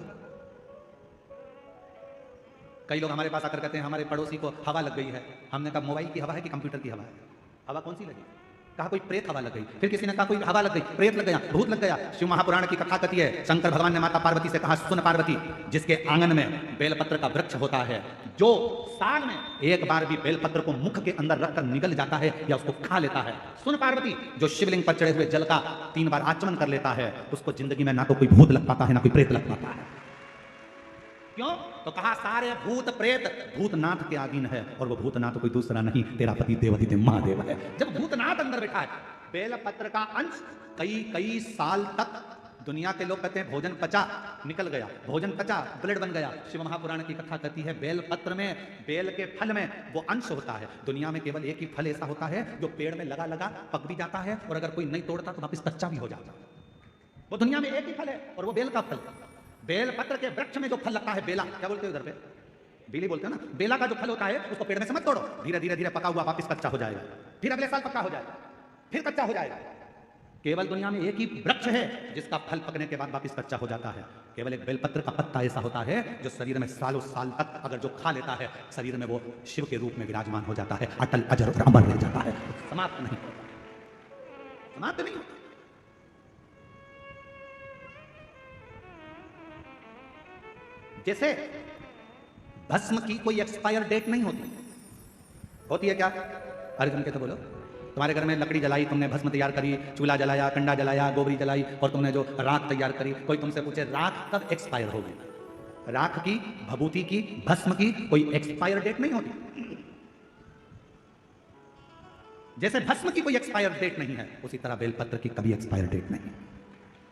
कई लोग हमारे पास आकर कहते हैं हमारे पड़ोसी को हवा लग गई है। हमने कहा मोबाइल की हवा है कि कंप्यूटर की हवा है? हवा कौन सी लगी? कहा कोई प्रेत हवा लग गई, फिर किसी ने कहा कोई हवा लग गई, प्रेत लग गया, भूत लग गया। शिव महापुराण की कथा कहती है शंकर भगवान ने माता पार्वती से कहा, सुन पार्वती, जिसके आंगन में बेलपत्र का वृक्ष होता है, जो साल में एक बार भी बेलपत्र को मुख के अंदर रखकर निगल जाता है या उसको खा लेता है, सुन पार्वती, जो शिवलिंग पर चढ़े हुए जल का 3 बार आचमन कर लेता है, उसको जिंदगी में ना तो कोई भूत लग पाता है ना कोई प्रेत लग पाता है। क्यों? तो कहा सारे भूत प्रेत भूतनाथ के अधीन है, और वो भूतनाथ कोई दूसरा नहीं, तेरा पति देवाधिदेव महादेव है। जब भूतनाथ अंदर बैठा है, बेलपत्र का अंश कई साल तक दुनिया के लोग कहते हैं भोजन पचा, निकल गया, भोजन पचा, ब्लड बन गया। शिव महापुराण की कथा कहती है बेलपत्र में, बेल के फल में वो अंश होता है। दुनिया में केवल एक ही फल ऐसा होता है जो पेड़ में लगा लगा पक भी जाता है, और अगर कोई नहीं तोड़ता तो वापिस कच्चा भी हो जाता है। वो दुनिया में एक ही फल है और वो बेल का फल। बेलपत्र के वृक्ष में जो फल लगता है, बेला क्या बोलते हो इधर पे, बेली बोलते हैं ना, बेला का जो फल होता है उसको पेड़ में से मत तोड़ो, धीरे धीरे धीरे पका हुआ वापस कच्चा हो जाएगा, फिर अगले साल पक्का हो जाएगा, फिर कच्चा हो जाएगा। केवल दुनिया में एक ही वृक्ष है जिसका फल पकने के बाद वापस कच्चा हो जाता है। केवल एक बेलपत्र का पत्ता ऐसा होता है जो शरीर में सालों साल तक अगर जो खा लेता है, शरीर में वो शिव के रूप में विराजमान हो जाता है, अटल अजर और अमर रह जाता है, समाप्त नहीं होता, समाप्त नहीं होता। जैसे भस्म की कोई एक्सपायर डेट नहीं होती, होती है क्या? अर्जुन के तो बोलो, तुम्हारे घर में लकड़ी जलाई, तुमने भस्म तैयार करी, चूल्हा जलाया, कंडा जलाया, गोबरी जलाई, और तुमने जो राख तैयार करी, कोई तुमसे पूछे राख कब एक्सपायर होगी? राख की, भभूति की, भस्म की कोई एक्सपायर डेट नहीं होती। जैसे भस्म की कोई एक्सपायर डेट नहीं है, उसी तरह बेलपत्र की कभी एक्सपायर डेट नहीं है।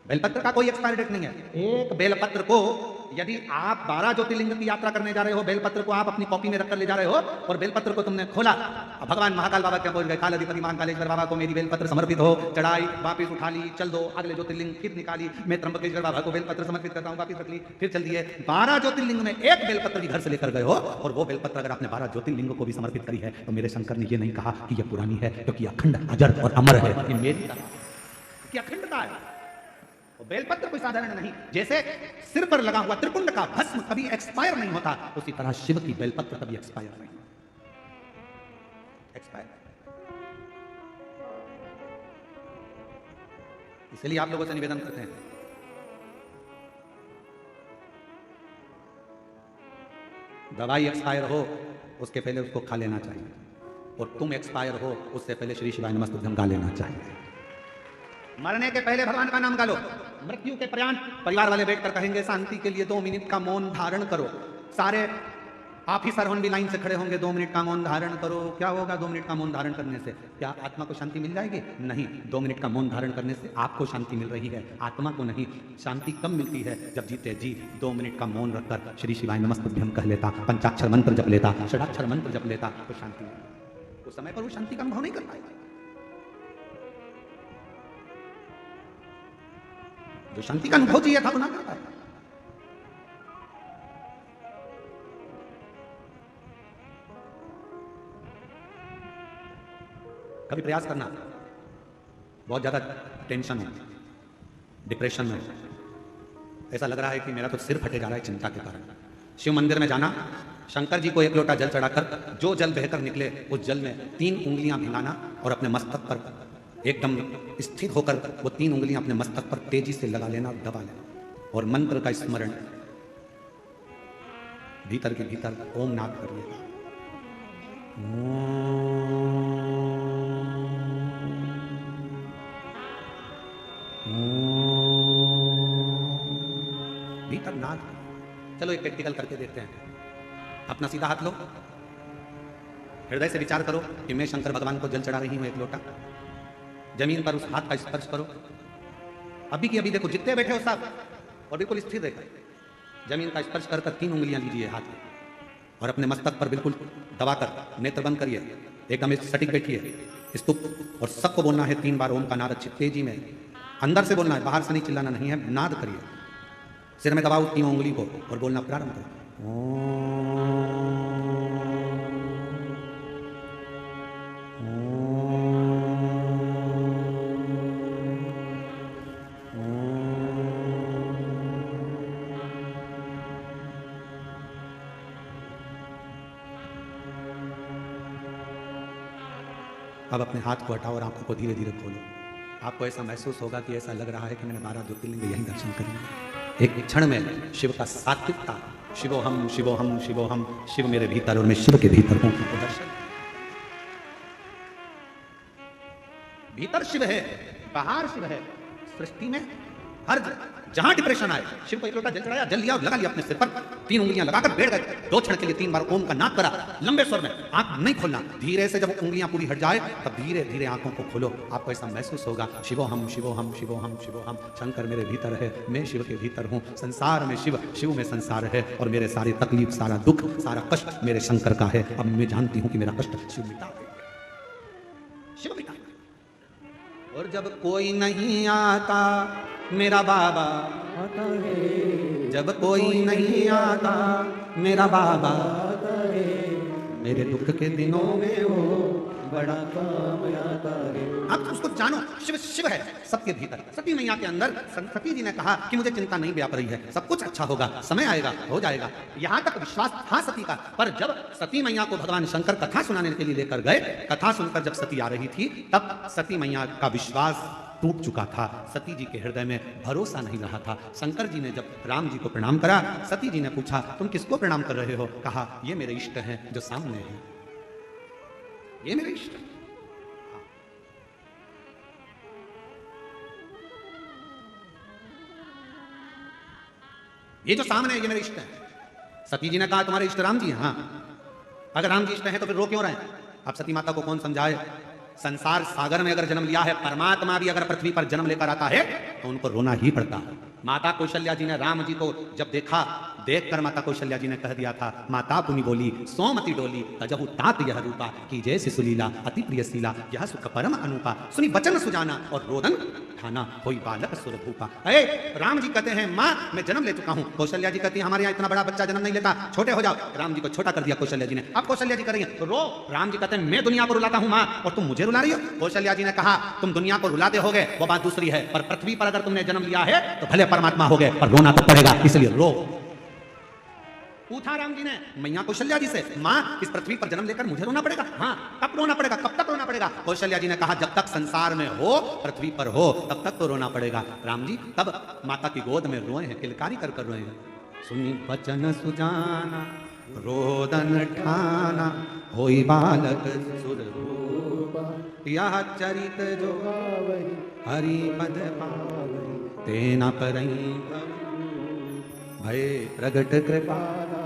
बेलपत्र का कोई एक्सपायर डेट नहीं है। एक बेलपत्र को यदि आप 12 ज्योतिर्लिंग की यात्रा करने जा रहे हो, बेलपत्र को आप अपनी कॉपी में रखकर ले जा रहे हो, और बेलपत्र को तुमने खोला, भगवान महाकाल बाबा क्या बोल गए, काल अधिपति महाकालेश्वर बाबा को मेरी बेलपत्र समर्पित हो, चढ़ाई, वापिस उठा ली, चल दो अगले ज्योतिर्लिंग, फिर निकाली, मैं त्र्यंबकेश्वर बाबा को बेलपत्र समर्पित करता हूँ, वापिस रख ली, फिर चल दिए। 12 ज्योतिर्लिंग में एक बेलपत्र भी घर से लेकर गए हो, और वो बेलपत्र अगर आपने 12 ज्योतिर्लिंगों को भी समर्पित करी है, तो मेरे शंकर ने ये नहीं कहा कि यह पुरानी है, क्योंकि अखंड अजर और अमर है, ये मेरी अखंडता है। बेलपत्र कोई साधारण नहीं। जैसे सिर पर लगा हुआ त्रिपुंड का भस्म कभी एक्सपायर नहीं होता, उसी तरह शिव की बेलपत्र कभी एक्सपायर नहीं एक्सपायर। इसलिए आप लोगों से निवेदन करते हैं, दवाई एक्सपायर हो उसके पहले उसको खा लेना चाहिए, और तुम एक्सपायर हो उससे पहले श्री शिवाय नमस्तुभ्यं गा लेना चाहिए। मरने के पहले भगवान का नाम गा लो, मृत्यु के पर्यंत परिवार वाले बैठकर कहेंगे शांति के लिए 2 मिनट का मौन धारण करो, सारे ऑफिसर होन भी लाइन से खड़े होंगे, 2 मिनट का मौन धारण करो। क्या होगा 2 मिनट का मौन धारण करने से? क्या आत्मा को शांति मिल जाएगी? नहीं। 2 मिनट का मौन धारण करने से आपको शांति मिल रही है, आत्मा को नहीं। शांति कब मिलती है? जब जीते जी 2 मिनट का मौन रखकर श्री शिवाय नमस्तुभ्यं कह लेता, पंचाक्षर मंत्र जप लेता, षडाक्षर मंत्र जप लेता, तो शांति मिलती। उस समय पर वो शांति का अनुभव नहीं कर पाएगा। जो शांति का अनुभव चाहिए था वो ना कर पाया। कभी प्रयास करना, बहुत ज्यादा टेंशन हो, डिप्रेशन में, ऐसा लग रहा है कि मेरा तो सिर फटे जा रहा है चिंता के कारण, शिव मंदिर में जाना, शंकर जी को 1 लोटा जल चढ़ाकर जो जल बहकर निकले उस जल में 3 उंगलियां भिंगाना, और अपने मस्तक पर एकदम स्थिर होकर वो 3 उंगलियां अपने मस्तक पर तेजी से लगा लेना, दबा लेना, और मंत्र का स्मरण भीतर के भीतर ओम नाद करिए। भीतर नाद। चलो एक प्रैक्टिकल करके देखते हैं। अपना सीधा हाथ लो, हृदय से विचार करो कि मैं शंकर भगवान को जल चढ़ा रही हूं 1 लोटा। जमीन पर उस हाथ का स्पर्श करो, अभी की अभी देखो, जितने बैठे हो सब, और बिल्कुल स्थिर रहकर जमीन का स्पर्श कर 3 उंगलियां लीजिए हाथ में, और अपने मस्तक पर बिल्कुल दबाकर नेत्र बंद करिए, एकदम सटीक बैठिए, स्तुप, और सबको बोलना है 3 बार ओम का नाद, अच्छी तेजी में अंदर से बोलना है, बाहर से नहीं, चिल्लाना नहीं है, नाद करिए, सिर में दबाओ 3 उंगली को और बोलना प्रारंभ करो। अब अपने हाथ को हटाओ और आंखों को धीरे धीरे खोलो। आपको ऐसा महसूस होगा कि ऐसा लग रहा है कि मैंने 12 ज्योतिर्लिंग यही दर्शन कर लिए। एक क्षण में शिव का सात्विकता, शिवोहम शिवोहम शिवोहम, शिव मेरे भीतर और मैं शिव के भीतर हूं, आपको दर्शन। भीतर शिव है, बाहर शिव है। सृष्टि में हर जहां डिप्रेशन आए, शिव को एक लोटा जल चढ़ाया, जल लिया और लगा लिया अपने सिर पर, 3 उंगलियां लगाकर बैठ गए, 2 क्षण के लिए 3 बार ओम का नाद करा, लंबे स्वर में, आंख नहीं खोलना, धीरे से जब उंगलियां पूरी हट जाए तब धीरे धीरे आंखों को खोलो। आपको ऐसा महसूस होगा, शिवोहम शिवोहम शिवोहम शिवोहम, शंकर मेरे भीतर है, मैं शिव के भीतर हूं, संसार में शिव, शिव में संसार है, और मेरे सारी तकलीफ, सारा दुख, सारा कष्ट मेरे शंकर का है। अब मैं जानती हूं कि मेरा कष्ट शिव मिटा देंगे, शिव मिटा देंगे। और जब कोई नहीं आता मेरा बाबा आता है, जब कोई नहीं आता मेरा बाबा आता है, मेरे दुख के दिनों में वो बड़ा काम आता है। आप उसको जानो, शिव शिव है सबके भीतर। सती मैया के अंदर सती जी ने कहा कि मुझे चिंता नहीं व्याप रही है, सब कुछ अच्छा होगा, समय आएगा, हो जाएगा। यहाँ तक विश्वास था सती का। पर जब सती मैया को भगवान शंकर कथा सुनाने के लिए लेकर गए, कथा सुनकर जब सती आ रही थी, तब सती मैया का विश्वास टूट चुका था। सती जी के हृदय में भरोसा नहीं रहा था। शंकर जी ने जब राम जी को प्रणाम करा, सती जी ने पूछा तुम किसको प्रणाम कर रहे हो? कहा ये मेरे इष्ट हैं जो सामने हैं, ये मेरे इष्ट हैं। ये जो सामने है ये मेरे इष्ट हैं। सती जी ने कहा तुम्हारे इष्ट राम जी हैं? हाँ। अगर राम जी इष्ट हैं तो फिर रो क्यों रहे हैं? अब सती माता को कौन समझाए? संसार सागर में अगर जन्म लिया है, परमात्मा भी अगर पृथ्वी पर जन्म लेकर आता है तो उनको रोना ही पड़ता है। माता कौशल्या जी ने राम जी को जब देखा, देखकर माता कौशल्या जी ने कह दिया था, माता पुनि बोली सोमति डोली तजहु तात यह रूपा की जैसी सुलीला अति प्रिय शीला यह सुख परम अनुपा सुनी वचन सुजाना और रोदन ठाना होई बालक सुर भूपा। अरे राम जी कहते हैं माँ मैं जन्म ले चुका हूँ। कौशल्या जी कहती है हमारे यहाँ इतना बड़ा बच्चा जन्म नहीं लेता, छोटे हो जाओ। राम जी को छोटा कर दिया कौशल्या जी ने। अब कौशल्या जी कर रही है तो रो। राम जी कहते हैं मैं दुनिया को रुलाता हूँ माँ और तुम मुझे रुला रही हो। कौशल्या जी ने कहा तुम दुनिया को रुलाते होगे वो बात दूसरी है, पर पृथ्वी पर अगर तुमने जन्म लिया है तो भले परमात्मा हो गए पर रोना तो पड़ेगा, इसलिए रो। पूछा राम जी ने मैया कौशल्या जी से, माँ इस पृथ्वी पर जन्म लेकर मुझे रोना पड़ेगा? हाँ। कब रोना पड़ेगा, कब तक रोना पड़ेगा? कौशल्या जी ने कहा जब तक संसार में हो, पृथ्वी पर हो, तब तक तो रोना पड़ेगा। राम जी तब माता की गोद में रोए हैं, किलकारी कर कर रोए हैं। सुनी वचन सुजाना रोदन ठाना होई बालक सुर रूपा यह चरित जो हरि पद पावई तेना परई भय प्रगट कृपाला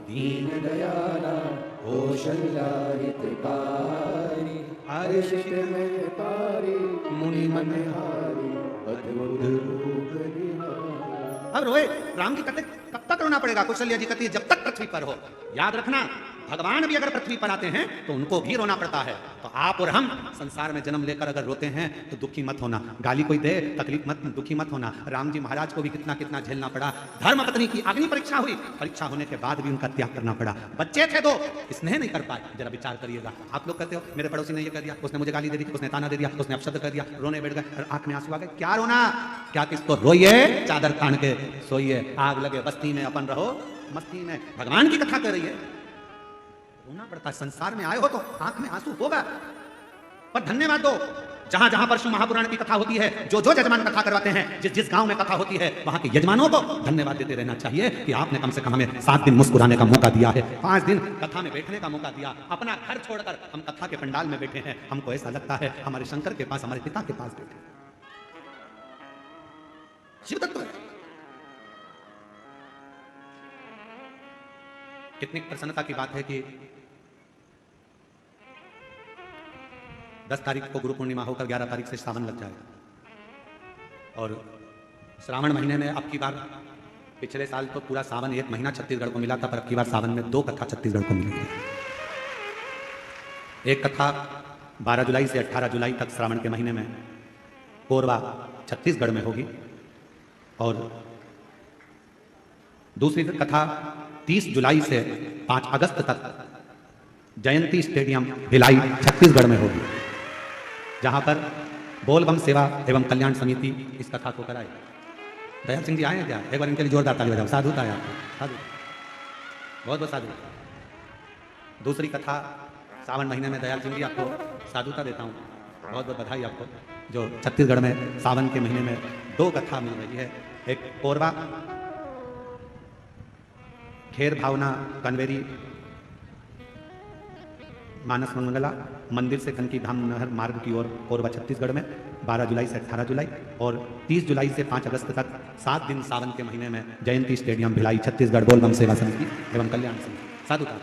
दीन दयाला कौशल्या हितकारी हर्षित में तारी मुनि मन हारी अद्भुत रूप निहारी। अब रोए। राम जी कहते कब तक रोना पड़ेगा? कौशल्या जी कहती है जब तक पृथ्वी पर हो। याद रखना भगवान भी अगर पृथ्वी पर आते हैं तो उनको भी रोना पड़ता है। तो आप और हम संसार में जन्म लेकर अगर रोते हैं तो दुखी मत होना, गाली कोई दे तकलीफ मत, दुखी मत होना। राम जी महाराज को भी कितना कितना झेलना पड़ा। धर्म पत्नी की अग्नि परीक्षा हुई, परीक्षा होने के बाद भी उनका त्याग करना पड़ा। बच्चे थे दो, स्नेह नहीं कर पाए। जरा विचार करिएगा। आप लोग कहते हो मेरे पड़ोसी ने ये कह दिया, उसने मुझे गाली दे दी, उसने ताना दे दिया, उसने अपशब्द कर दिया, रोने बैठ गए, आंख में आंसू आ गए। क्या रोना? क्या किसको रोइए, चादर तान के सोइए, आग लगे बस्ती में अपन रहो मस्ती में। भगवान की कथा कर रही है, रोना पड़ता है। संसार में आए हो तो आंख में आंसू होगा, पर धन्यवाद दो। जहां जहां पर शिव महापुराण की कथा होती है, जो जो यजमान कथा करवाते हैं, जिस जिस गांव में कथा होती है, वहां के यजमानों को धन्यवाद देते रहना चाहिए कि आपने कम से कम हमें 7 दिन मुस्कुराने का मौका दिया है, 5 दिन कथा में बैठने का मौका दिया। अपना घर छोड़कर हम कथा के पंडाल में बैठे हैं। हमको ऐसा लगता है हमारे शंकर के पास, हमारे पिता के पास बैठे। शिव तत्व है। कितनी प्रसन्नता की बात है कि 10 तारीख को गुरु पूर्णिमा होकर 11 तारीख से सावन लग जाएगा। और श्रावण महीने में अब की बार, पिछले साल तो पूरा सावन 1 महीना छत्तीसगढ़ को मिला था, पर अब की बार सावन में 2 कथा छत्तीसगढ़ को मिलेगी। एक कथा 12 जुलाई से 18 जुलाई तक श्रावण के महीने में कोरबा छत्तीसगढ़ में होगी, और दूसरी कथा 30 जुलाई से 5 अगस्त तक जयंती स्टेडियम भिलाई छत्तीसगढ़ में होगी, जहां पर बोलबम सेवा एवं कल्याण समिति इस कथा को कराए। दयाल सिंह जी आए हैं क्या? एक बार इनके लिए जोरदार ताली बजाओ। साधु था आपको, साधु, बहुत बहुत साधु। दूसरी कथा सावन महीने में दयाल सिंह जी आपको साधुता देता हूँ। बहुत बहुत बधाई आपको जो छत्तीसगढ़ में सावन के महीने में 2 कथा मिल रही है। एक कोरबा खेर भावना कन्वेरी मानस मंगला मंदिर से कनकी धाम नहर मार्ग की ओर कोरबा छत्तीसगढ़ में 12 जुलाई से 18 जुलाई और 30 जुलाई से 5 अगस्त तक 7 दिन सावन के महीने में जयंती स्टेडियम भिलाई छत्तीसगढ़ बोलबम सेवा समिति एवं कल्याण समिति। साधुता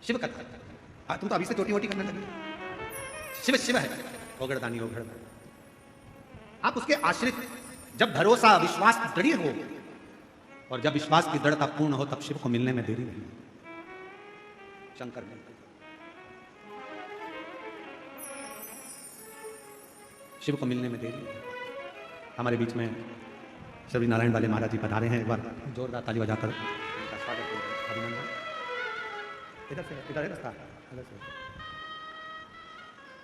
शिव कथा। तुम तो अभी से चोटी वोटी करने लगे। शिव शिव है, ओगड़दानी ओगड़दानी। आप उसके आश्रित, जब भरोसा विश्वास दृढ़ हो और जब विश्वास की दृढ़ता पूर्ण हो तब शिव को मिलने में देरी नहीं। शंकर मिलते शिव को मिलने में देरी। हमारे बीच में श्री नारायण वाले महाराज जी पधारे हैं। एक बार जोरदार ताली बजाकर उनका स्वागत करें। अभिनंदन। इधर है रास्ता, इधर से।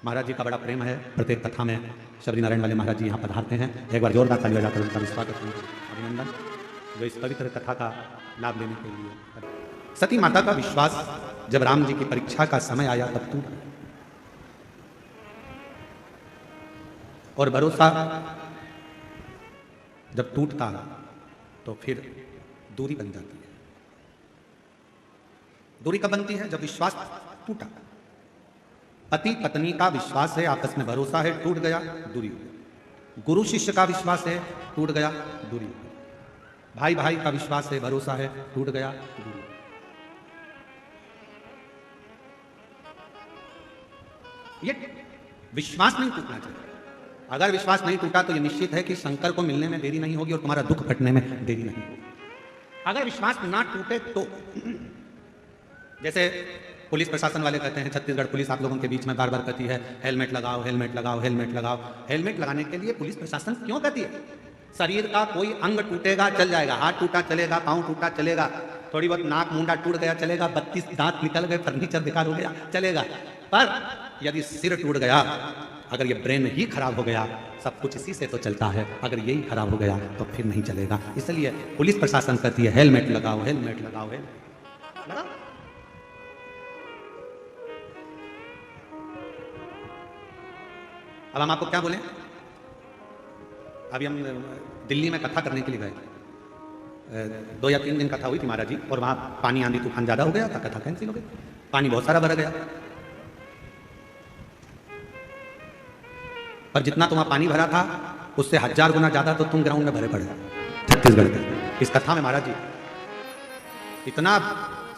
महाराज जी का बड़ा प्रेम है। प्रत्येक कथा में श्री नारायण वाले महाराज जी यहाँ पधारते हैं। एक बार जोरदार ताली बजाकर उनका भी स्वागत करें। अभिनंदन जो इस पवित्र कथा का लाभ लेने के लिए। सती माता का विश्वास जब राम जी की परीक्षा का समय आया तब टूटा और भरोसा जब टूटता तो फिर दूरी बन जाती है। दूरी कब बनती है? जब विश्वास टूटा। पति पत्नी का विश्वास है, आपस में भरोसा है, टूट गया दूरी हो गई। गुरु शिष्य का विश्वास है, टूट गया दूरी हो गई। भाई भाई का विश्वास है, भरोसा है, टूट गया दूरी। ये विश्वास नहीं टूटना चाहिए। अगर विश्वास नहीं टूटा तो ये निश्चित है कि शंकर को मिलने में देरी नहीं होगी और तुम्हारा दुख फटने में देरी नहीं होगी। अगर विश्वास ना टूटे तो जैसे पुलिस प्रशासन वाले कहते हैं, छत्तीसगढ़ पुलिस आप लोगों के बीच में बार बार कहती है हेलमेट लगाओ, हेलमेट लगाओ, हेलमेट लगाओ। हेलमेट लगाने के लिए पुलिस प्रशासन क्यों कहती है? शरीर का कोई अंग टूटेगा चल जाएगा, हाथ टूटा चलेगा, पांव टूटा चलेगा, थोड़ी बहुत नाक मुंडा टूट गया चलेगा, 32 दांत निकल गए, फर्नीचर बेकार हो गया चलेगा। पर यदि सिर टूट गया, अगर ये ब्रेन ही खराब हो गया, सब कुछ इसी से तो चलता है, अगर यही खराब हो गया तो फिर नहीं चलेगा। इसलिए पुलिस प्रशासन कहती है हेलमेट लगाओ, हेलमेट लगाओ, हेलमेट लगाओ। अब हम आपको क्या बोले? अभी हम दिल्ली में कथा करने के लिए गए। 2 या 3 दिन कथा हुई थी महाराज जी, और वहां पानी आंधी तूफान ज्यादा हो गया था, कथा कैंसिल हो गई। पानी बहुत सारा भर गया, और जितना तुम्हारा पानी भरा था उससे 1000 गुना ज्यादा तो तुम ग्राउंड में भरे पड़े छत्तीसगढ़ के। इस कथा में महाराज जी इतना,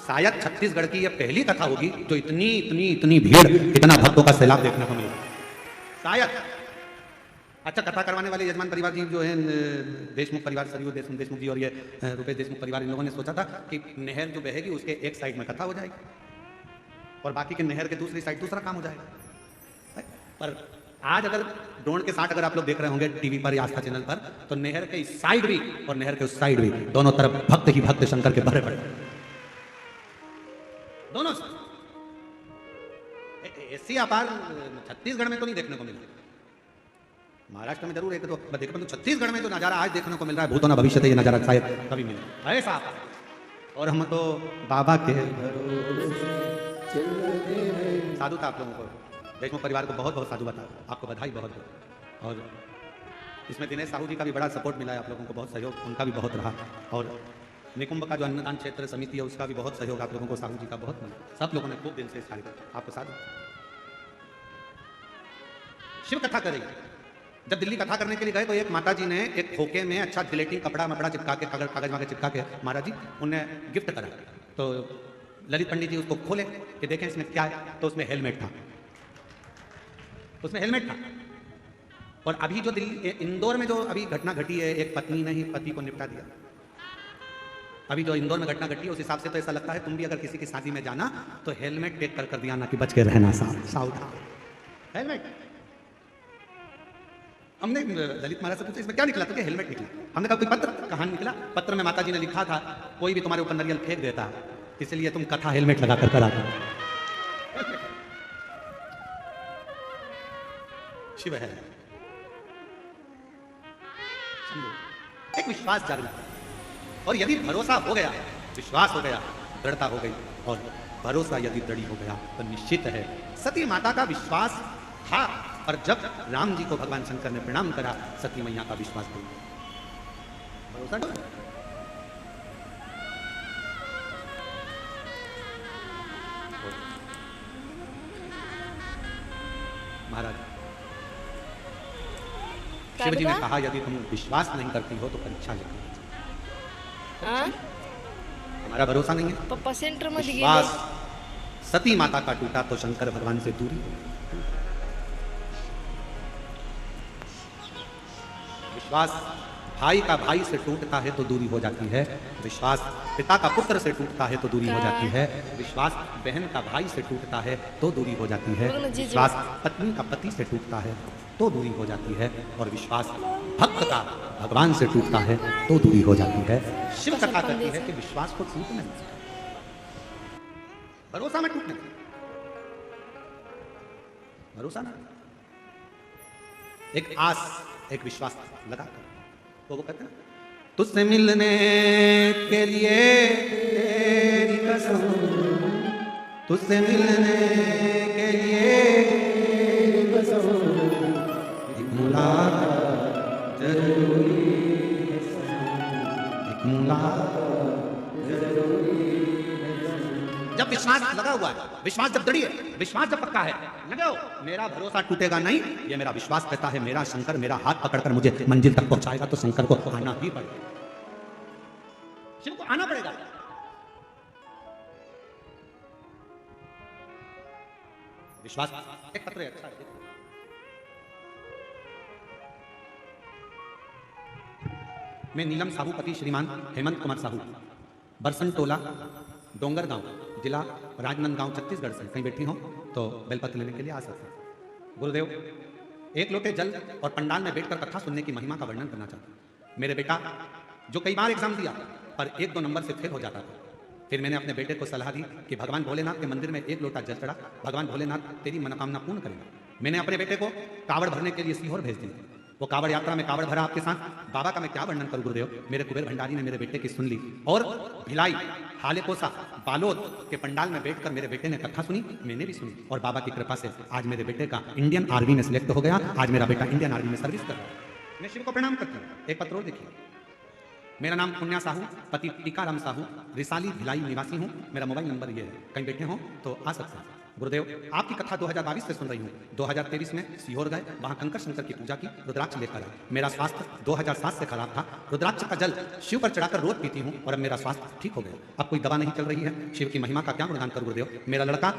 शायद छत्तीसगढ़ की यह पहली कथा होगी जो इतनी इतनी इतनी भीड़, इतना भक्तों का सैलाब देखने को मिला शायद। अच्छा, कथा करवाने वाले यजमान परिवार जी जो है देशमुख परिवार, सरयू देशमुख जी और ये रुपेश देशमुख परिवार, इन लोगों ने सोचा था कि नहर जो बहेगी उसके एक साइड में कथा हो जाएगी और बाकी के नहर के दूसरी साइड दूसरा काम हो जाएगा। पर आज अगर ड्रोन के साथ अगर आप लोग देख रहे होंगे टीवी पर या आस्था चैनल पर, तो नहर के इस साइड भी और नहर के उस साइड भी दोनों तरफ भक्त ही भक्त शंकर के भरे पड़े, दोनों। ऐसी अपार छत्तीसगढ़ में तो नहीं देखने को मिला। महाराष्ट्र में जरूर एक तो देखो, तो छत्तीसगढ़ में जो नजारा आज देखने को मिल रहा है, भूतों न भविष्य ये नजारा शायद कभी मिले ऐसा। और हम तो बाबा के साधु था। आप लोगों को, देशमुख परिवार को बहुत बहुत साधु बता, आपको बधाई बहुत बहुत। और इसमें दिनेश साहू जी का भी बड़ा सपोर्ट मिला है आप लोगों को, बहुत सहयोग उनका भी बहुत रहा। और निकुंभ का जो अन्नदान क्षेत्र समिति है उसका भी बहुत सहयोग आप लोगों को, साहू जी का बहुत मिला। सब लोगों ने खूब दिल से कार्य किया, आपको साधु। शिव कथा करेगी। जब दिल्ली कथा करने के लिए गए तो एक माता जी ने एक खोके में अच्छा गिलेटिन कपड़ा मपड़ा चिपका के, कागज वागज चिपका के महाराज जी उन्हें गिफ्ट करा। तो ललित पंडित जी उसको खोले कि देखें इसमें क्या है, तो उसमें हेलमेट था, उसमें हेलमेट था। और अभी जो दिल्ली इंदौर में जो अभी घटना घटी है, एक पत्नी ने ही पति को निपटा दिया। अभी जो इंदौर में घटना घटी है उस हिसाब से तो ऐसा लगता है तुम भी अगर किसी की शादी में जाना तो हेलमेट पैक कर दिया ना कि बच के रहना। सावधान, हेलमेट। हमने ललित महाराज से पूछा इसमें क्या निकला, तो क्या हेलमेट निकला। हमने कहा कोई पत्र कहानी निकला, पत्र में माता जी ने लिखा था कोई भी तुम्हारे ऊपर नारियल फेंक देता है, इसलिए तुम कथा हेलमेट लगा कर करा। शिव है, एक विश्वास जागृत, और यदि भरोसा हो गया, विश्वास हो गया, दृढ़ता हो गई और भरोसा यदि दृढ़ हो गया तो निश्चित है सती माता का विश्वास था, और जब राम जी को भगवान शंकर ने प्रणाम करा सती मैया का विश्वास टूट गया। भरोसा टूट गया। महाराज शिव जी ने कहा यदि तुम विश्वास नहीं करती हो तो परीक्षा लेकर हमारा भरोसा नहीं है। पप्पा सेंटर मध्ये विश्वास गेले। सती माता का टूटा तो शंकर भगवान से दूरी। विश्वास भाई का भाई से टूटता है तो दूरी हो जाती है। विश्वास पिता का पुत्र से टूटता है तो दूरी हो जाती है। विश्वास बहन का भाई से टूटता है तो दूरी हो जाती है। विश्वास पत्नी का पति से टूटता है तो दूरी हो जाती है। और विश्वास भक्त का भगवान से टूटता है तो दूरी हो जाती है। शिव कथा कहती है कि विश्वास को टूटने नहीं, भरोसा में टूटने नहीं, भरोसा ना, एक आस एक विश्वास लगा कर तो वो कहते हैं तुझसे मिलने के लिए तेरी कसम, तुझसे मिलने के लिए तेरी कसम, एक मुलाकात जरूरी है, एक मुलाकात जरूरी है। जब विश्वास लगा हुआ है, विश्वास जब दृढ़ है, विश्वास जब पक्का है, लगाओ मेरा भरोसा टूटेगा नहीं। ये मेरा विश्वास कहता है मेरा शंकर मेरा हाथ पकड़कर मुझे मंजिल तक पहुंचाएगा तो शंकर को आना ही पड़ेगा, शिव को आना पड़ेगा। विश्वास एक पत्र है, अच्छा है। मैं नीलम साहू पति श्रीमान हेमंत कुमार साहू, बरसन टोला, डोंगर गांव, जिला राजनांदगांव, छत्तीसगढ़ से कहीं बैठी हो तो बेलपत्र लेने के लिए आ सकते हैं। गुरुदेव, एक लोटे जल और पंडाल में बैठकर कथा सुनने की महिमा का वर्णन करना चाहता हूँ। मेरे बेटा जो कई बार एग्जाम दिया पर 1-2 नंबर से फेल हो जाता था, फिर मैंने अपने बेटे को सलाह दी कि भगवान भोलेनाथ के मंदिर में 1 लोटा जल चढ़ा, भगवान भोलेनाथ तेरी मनोकामना पूर्ण करेंगे। मैंने अपने बेटे को कावड़ भरने के लिए सीहोर भेज दिया। वो कावड़ यात्रा में कावड़ भरा आपके साथ। बाबा का मैं क्या वर्णन करूं गुरुदेव, मेरे कुबेर भंडारी ने मेरे बेटे की सुन ली और भिलाई, हालेकोसा, बालोद के पंडाल में बैठकर मेरे बेटे ने कथा सुनी, मैंने भी सुनी और बाबा की कृपा से आज मेरे बेटे का इंडियन आर्मी में सिलेक्ट हो गया। आज मेरा बेटा इंडियन आर्मी में सर्विस कर रहा है। मैं शिव को प्रणाम करता हूँ। एक पत्र और देखिए, मेरा नाम पुण्या साहू, पति टीकाराम साहू, रिसाली भिलाई निवासी हूँ। मेरा मोबाइल नंबर ये है, कहीं बैठे हो तो आ सकते हैं। गुरुदेव, आपकी कथा 2022 से सुन रही हूँ। 2023 में सीहोर गए, वहाँ कंकर शंकर की पूजा की, रुद्राक्ष लेकर आए। मेरा स्वास्थ्य 2007 से खराब था। रुद्राक्ष का जल शिव पर चढ़ाकर रोज पीती हूँ और अब मेरा स्वास्थ्य ठीक हो गया। अब कोई दवा नहीं चल रही है। शिव की महिमा का क्या गुणगान करूँ गुरुदेव। मेरा लड़का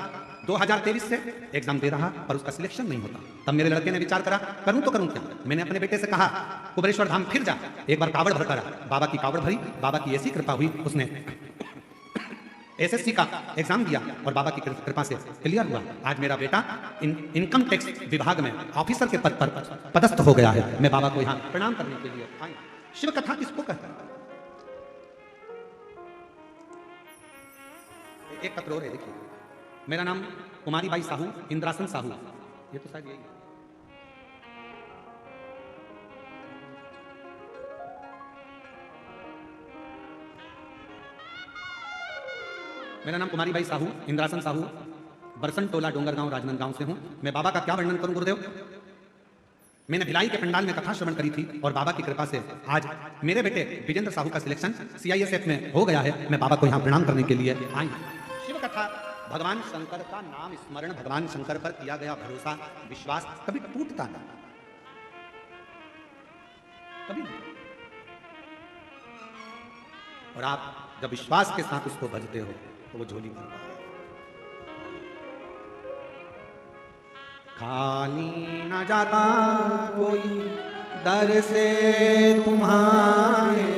2023 से एग्जाम दे रहा पर उसका सिलेक्शन नहीं होता। तब मेरे लड़के ने विचार करा करूँ तो करूँ क्या। मैंने अपने बेटे से कहा कुबेरेश्वर धाम फिर जा, एक बार कावड़ भर करा। बाबा की कावड़ भरी, बाबा की ऐसी कृपा हुई, उसने एसएससी का एग्जाम दिया और बाबा की कृपा से क्लियर हुआ। आज मेरा बेटा इनकम टैक्स विभाग में ऑफिसर के पद पर पदस्थ हो गया है। मैं बाबा को यहाँ प्रणाम करने के लिए आया। शिव कथा किसको कहते हैं? एक पत्र और है, देखिए। मेरा नाम कुमारी बाई साहू, इंद्रासन साहू, ये तो शायद यही है। मेरा नाम कुमारी बाई साहू, इंद्रासन साहू, बरसन टोला, डोंगरगांव, राजनांदगांव से हूं। मैं बाबा का क्या वर्णन करूं गुरुदेव। मैंने भिलाई के पंडाल में कथा श्रवण करी थी और बाबा की कृपा से आज मेरे बेटे विजेंद्र साहू का सिलेक्शन CISF में हो गया है। मैं बाबा को यहाँ प्रणाम करने के लिए आई। शिव कथा, भगवान शंकर का नाम स्मरण, भगवान शंकर पर किया गया भरोसा, विश्वास कभी टूटता नहीं, कभी नहीं। और आप जब विश्वास के साथ उसको भजते हो तो वो झोली भरता है। खाली न जाता कोई दर से तुम्हारे,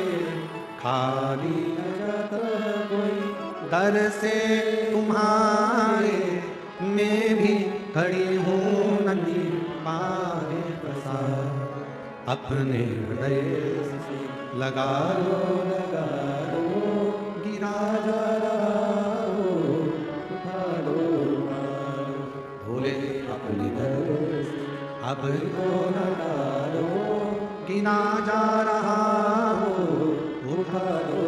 खाली न जाता कोई दर से तुम्हारे, मैं भी खड़ी हूँ नदी पारे प्रसाद, अपने हृदय से लगा लो, लगा लो, गिरा जा रहा हो, उठा लो, भोले अपने दर से अब को न डालो, गिरा जा रहा हो, उठा लो।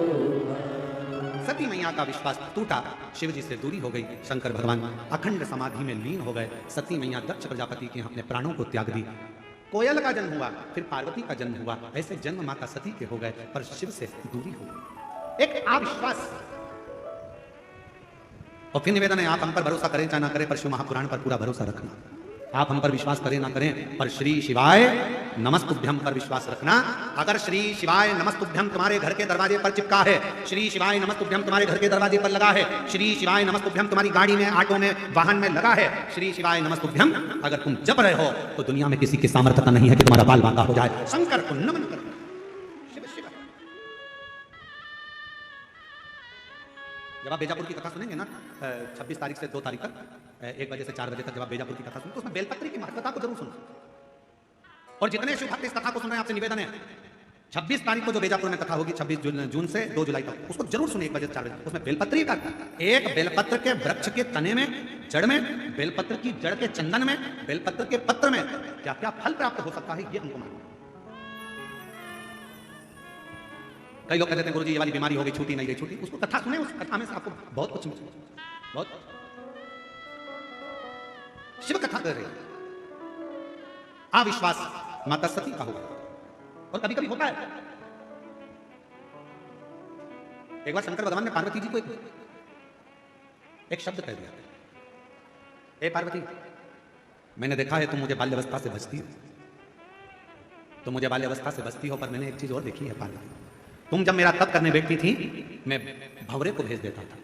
सती मैया का विश्वास टूटा, शिव जी से दूरी हो गई। शंकर भगवान अखंड समाधि में लीन हो गए। सती मैया दक्ष प्रजापति के अपने प्राणों को त्याग दी। कोयल का जन्म हुआ, फिर पार्वती का जन्म हुआ। ऐसे जन्म माता सती के हो गए, पर शिव से दूरी हो गई। एक अविश्वास। और फिर निवेदन है, आप हम पर भरोसा करें चाहे ना करें, पर शिव महापुराण पर पूरा भरोसा रखना। आप हम पर विश्वास करें ना करें, पर श्री शिवाय नमस्तुभ्यम पर विश्वास रखना। अगर श्री शिवाय नमस्तुभ्यम तुम्हारे घर के दरवाजे पर चिपका है, श्री शिवाय नमस्तुभ्यम तुम्हारे घर के दरवाजे पर लगा है, श्री शिवाय नमस्तुभ्यम तुम्हारी गाड़ी में, ऑटो में, वाहन में लगा है, श्री शिवाय नमस्तुभ्यम अगर तुम जप रहे हो, तो दुनिया में किसी की सामर्थ्यता नहीं है कि तुम्हारा बाल बांका हो जाए। शंकर को नमन कर। जब आप बेजापुर की कथा सुनेंगे ना 26 तारीख से 2 तारीख तक 1 बजे से 4 बजे तक, जब आप बेजापुर की कथा सुनेंगे तो उसमें बेलपत्री की महत्वता को जरूर सुनो। और जितने शिव भक्त इस कथा को सुन रहे हैं, आपसे निवेदन है 26 तारीख को जो बेजापुर में कथा होगी, 26 जून से 2 जुलाई तक, उसको जरूर सुनिए 1 बजे से 4 बजे। उसमें बेलपत्री का, एक बेलपत्र के वृक्ष के तने में, जड़ में, बेलपत्र की जड़ के चंदन में, बेलपत्र के पत्र में क्या क्या फल प्राप्त हो सकता है, ये हमको मालूम। कई लोग कहते हैं गुरुजी ये वाली बीमारी हो गई, छूटी नहीं गई, छूटी। उसको कथा सुने, उस कथा में से आपको बहुत कुछ मिलेगा, बहुत। शिव कथा कर रही है। अविश्वास माता सती का हुआ, और कभी कभी होता है। एक बार शंकर भगवान ने पार्वती जी को एक शब्द कह दिया, ए पार्वती, मैंने देखा है तुम मुझे बाल्यावस्था से बचती हो, तुम मुझे बाल्यावस्था से बचती हो, पर मैंने एक चीज और देखी है पार्वती, तुम जब मेरा तप करने बैठती थी, मैं भंवरे को भेज देता था।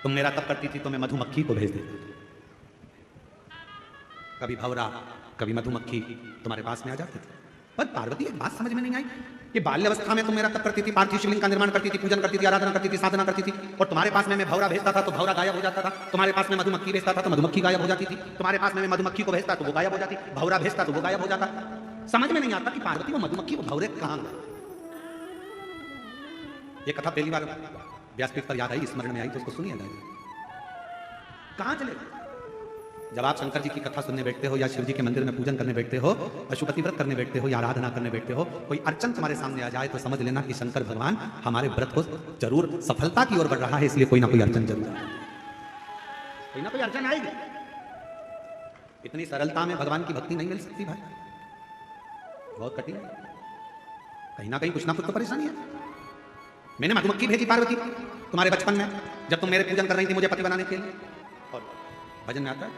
तुम मेरा तप करती थी तो मैं मधुमक्खी को भेज देता था। कभी भंवरा, कभी मधुमक्खी तुम्हारे पास में आ जाती थी। पर पार्वती एक बात समझ में नहीं आई कि बाल्यावस्था में तुम मेरा तप करती थी, पार्थिव शिवलिंग का निर्माण करती थी, पूजन करती थी, आराधना करती थी, साधना करती थी, और तुम्हारे पास में मैं भंवरा भेजता था तो भंवरा गायब हो जाता था। तुम्हारे पास में मधुमक्खी भेजता था तो मधुमक्खी गायब हो जाती थी। तुम्हारे पास में मैं मधुमक्खी को भेजता तो वो गायब हो जाती, भंवरा भेजता तो वो गायब हो जाता। समझ में नहीं आता कि पार्वती वो मधुमक्खी वो भंवरे कहां गए। ये कथा पहली बार व्यासपीठ पर याद आई, स्मरण में आई, तो उसको सुनिएगा। कहां चले? जब आप शंकर जी की कथा सुनने बैठते हो, या शिव जी के मंदिर में पूजन करने बैठते हो, पशुपति व्रत करने बैठते हो, या आराधना करने बैठते हो, कोई अड़चन तुम्हारे सामने आ जाए, तो समझ लेना कि शंकर भगवान हमारे व्रत को जरूर सफलता की ओर बढ़ रहा है, इसलिए कोई ना कोई अड़चन जरूर आएगी, कोई ना कोई अड़चन आएगी। इतनी सरलता में भगवान की भक्ति नहीं मिल सकती भाई, बहुत कठिन है। कहीं ना कहीं कुछ ना कुछ तो परेशानी है। मैंने मधुमक्खी भेजी पार्वती तुम्हारे बचपन में, जब तुम मेरे पूजन कर रही थी मुझे पति बनाने के लिए। और भजन में आता है,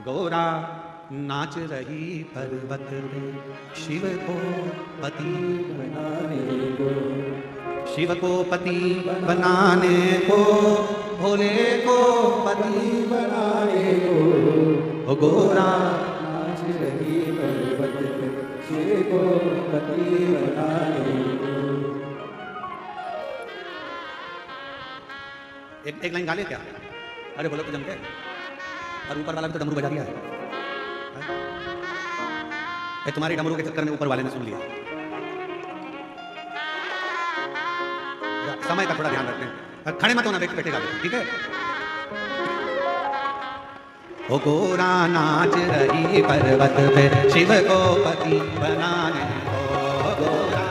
गौरा नाच रही पर्वत पे शिव को पति बनाने को, शिव को पति बनाने को, भोले को पति बनाने को। ओ गौरा नाच रही पर्वत पे शिव को पति बनाने को। एक लाइन गा ले क्या? अरे बोलो तो जम के, और ऊपर वाला भी तो डमरू बजा दिया है। तुम्हारी डमरू के चक्कर में ऊपर वाले ने सुन लिया। समय का थोड़ा ध्यान रखते हैं, खड़े मत होना, बैठेगा ठीक है। ओ गोरा नाच रही पर्वत पे शिव को पति बनाने को, गोरा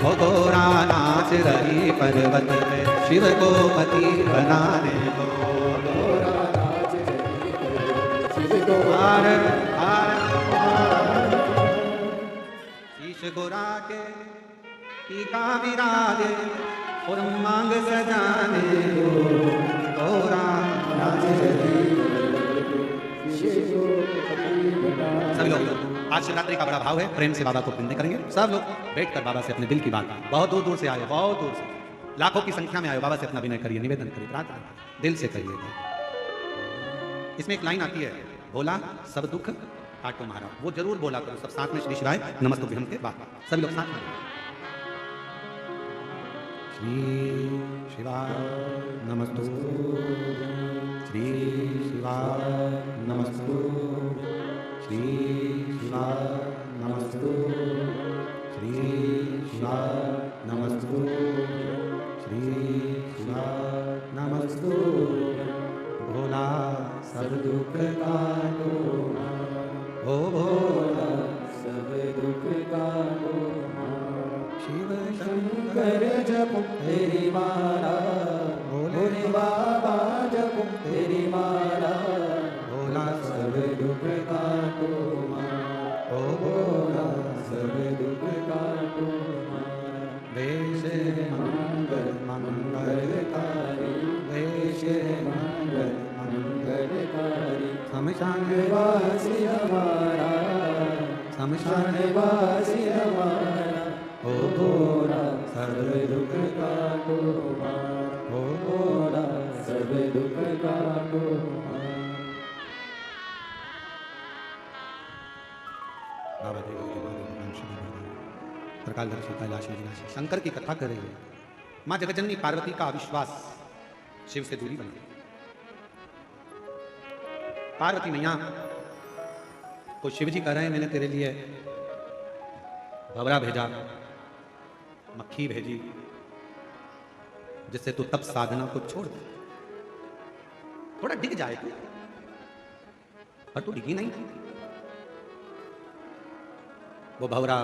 ओ गोरा नाच रही पर्वत पे शिव को पति बनाने को, शीश गोरा के टीका विराजे और मांग सजाने को, गोरा नाच रही। सभी लोग आज शिवरात्रि का बड़ा भाव है, प्रेम से बाबा को वंदन करेंगे। सब लोग बैठकर बाबा से अपने दिल की बात, बहुत दूर दूर से आए, बहुत दूर से, लाखों की संख्या में आए, बाबा से अपना विनय करिए, निवेदन करिए, प्रार्थना दिल से करिए। इसमें एक लाइन आती है, बोला सब दुख काटो मारा, वो जरूर बोला करो सब साथ में, श्री शिवाय नमस्तुभ्यम के बाद सभी लोग साथ में, श्री शिवाय नमस्तु, श्री शिवाय नमस्तु, श्री शिवाय नमस्तु, श्री शिवाय नमस्तु, श्री शिवाय नमस्तु। भोला सब दुख काटो, ओ भोला सब दुख काटो मारा। शिव शंकर जपो तेरी माला, भोले बाबा जपो तेरी माला, भोला सब दुख काटो मारा। ओ भोला सब दुख काटो मारा। वेश मंगल मंगलकारी, वेश मंगल मंगलकारी, शमशान वासी हमारा, शमशान वासी हमारा। ओ भोला सब दुख काटो मारा। ओ भोला सब दुख काटो मारा। बाबा देव के बारे में प्रकाशदर्शी कैलाश विनाशी शंकर की कथा कर रही है। माँ जगजननी पार्वती का अविश्वास शिव से दूरी बन गई। पार्वती मैया को शिव जी कह रहे हैं मैंने तेरे लिए भंवरा भेजा, मक्खी भेजी, जिससे तू तप साधना को छोड़ दे, थोड़ा डिग जाए तू, पर तू डिगी नहीं। वो भंवरा,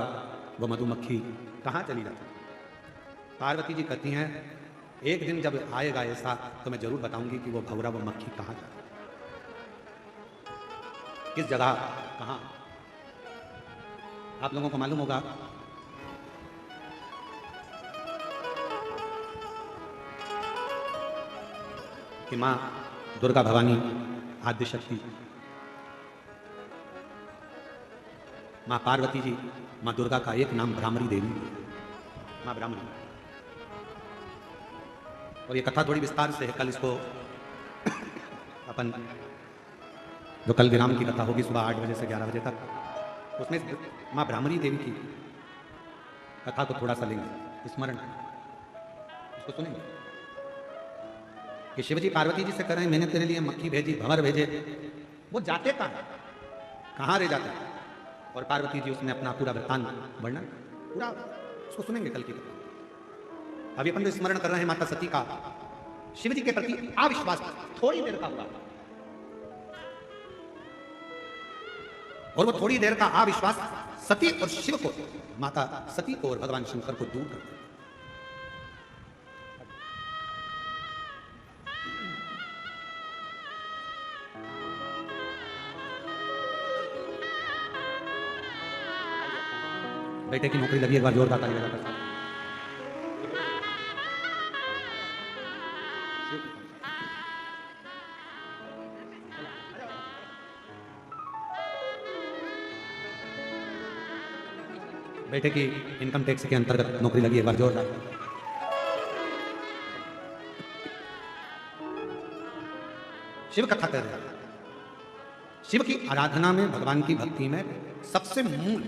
वो मधुमक्खी कहाँ चली जाती? पार्वती जी कहती हैं एक दिन जब आएगा ऐसा तो मैं जरूर बताऊंगी कि वो भंवरा, वो मक्खी कहाँ जाती, किस जगह, कहाँ। आप लोगों को मालूम होगा कि माँ दुर्गा भवानी आद्य शक्ति, माँ पार्वती जी, माँ दुर्गा का एक नाम भ्रामरी देवी, माँ भ्रामरी। और ये कथा थोड़ी विस्तार से है, कल इसको अपन जो कल विराम की कथा होगी सुबह 8 बजे से 11 बजे तक, उसमें माँ भ्रामरी देवी की कथा को थोड़ा सा लेंगे, स्मरण उसको सुनेंगे कि शिवजी पार्वती जी से कह रहे हैं मैंने तेरे लिए मक्खी भेजी, भंवर भेजे, वो जाते कहाँ रह जाते हैं। और पार्वती जी उसने अपना पूरा वृत्तांत वर्णन पूरा उसको सुनेंगे कल की कथा। अभी अपन स्मरण कर रहे हैं माता सती का शिव जी के प्रति अविश्वास थोड़ी देर का हुआ, और वो थोड़ी देर का अविश्वास सती और शिव को, माता सती को और भगवान शंकर को दूर कर दिया। बेटे की नौकरी लगी, एक बार जोरदार ताली बजाकर। बेटे की इनकम टैक्स के अंतर्गत नौकरी लगी, एक बार जोरदार। शिव कथा कर रहे हैं। शिव की आराधना में, भगवान की भक्ति में सबसे मूल,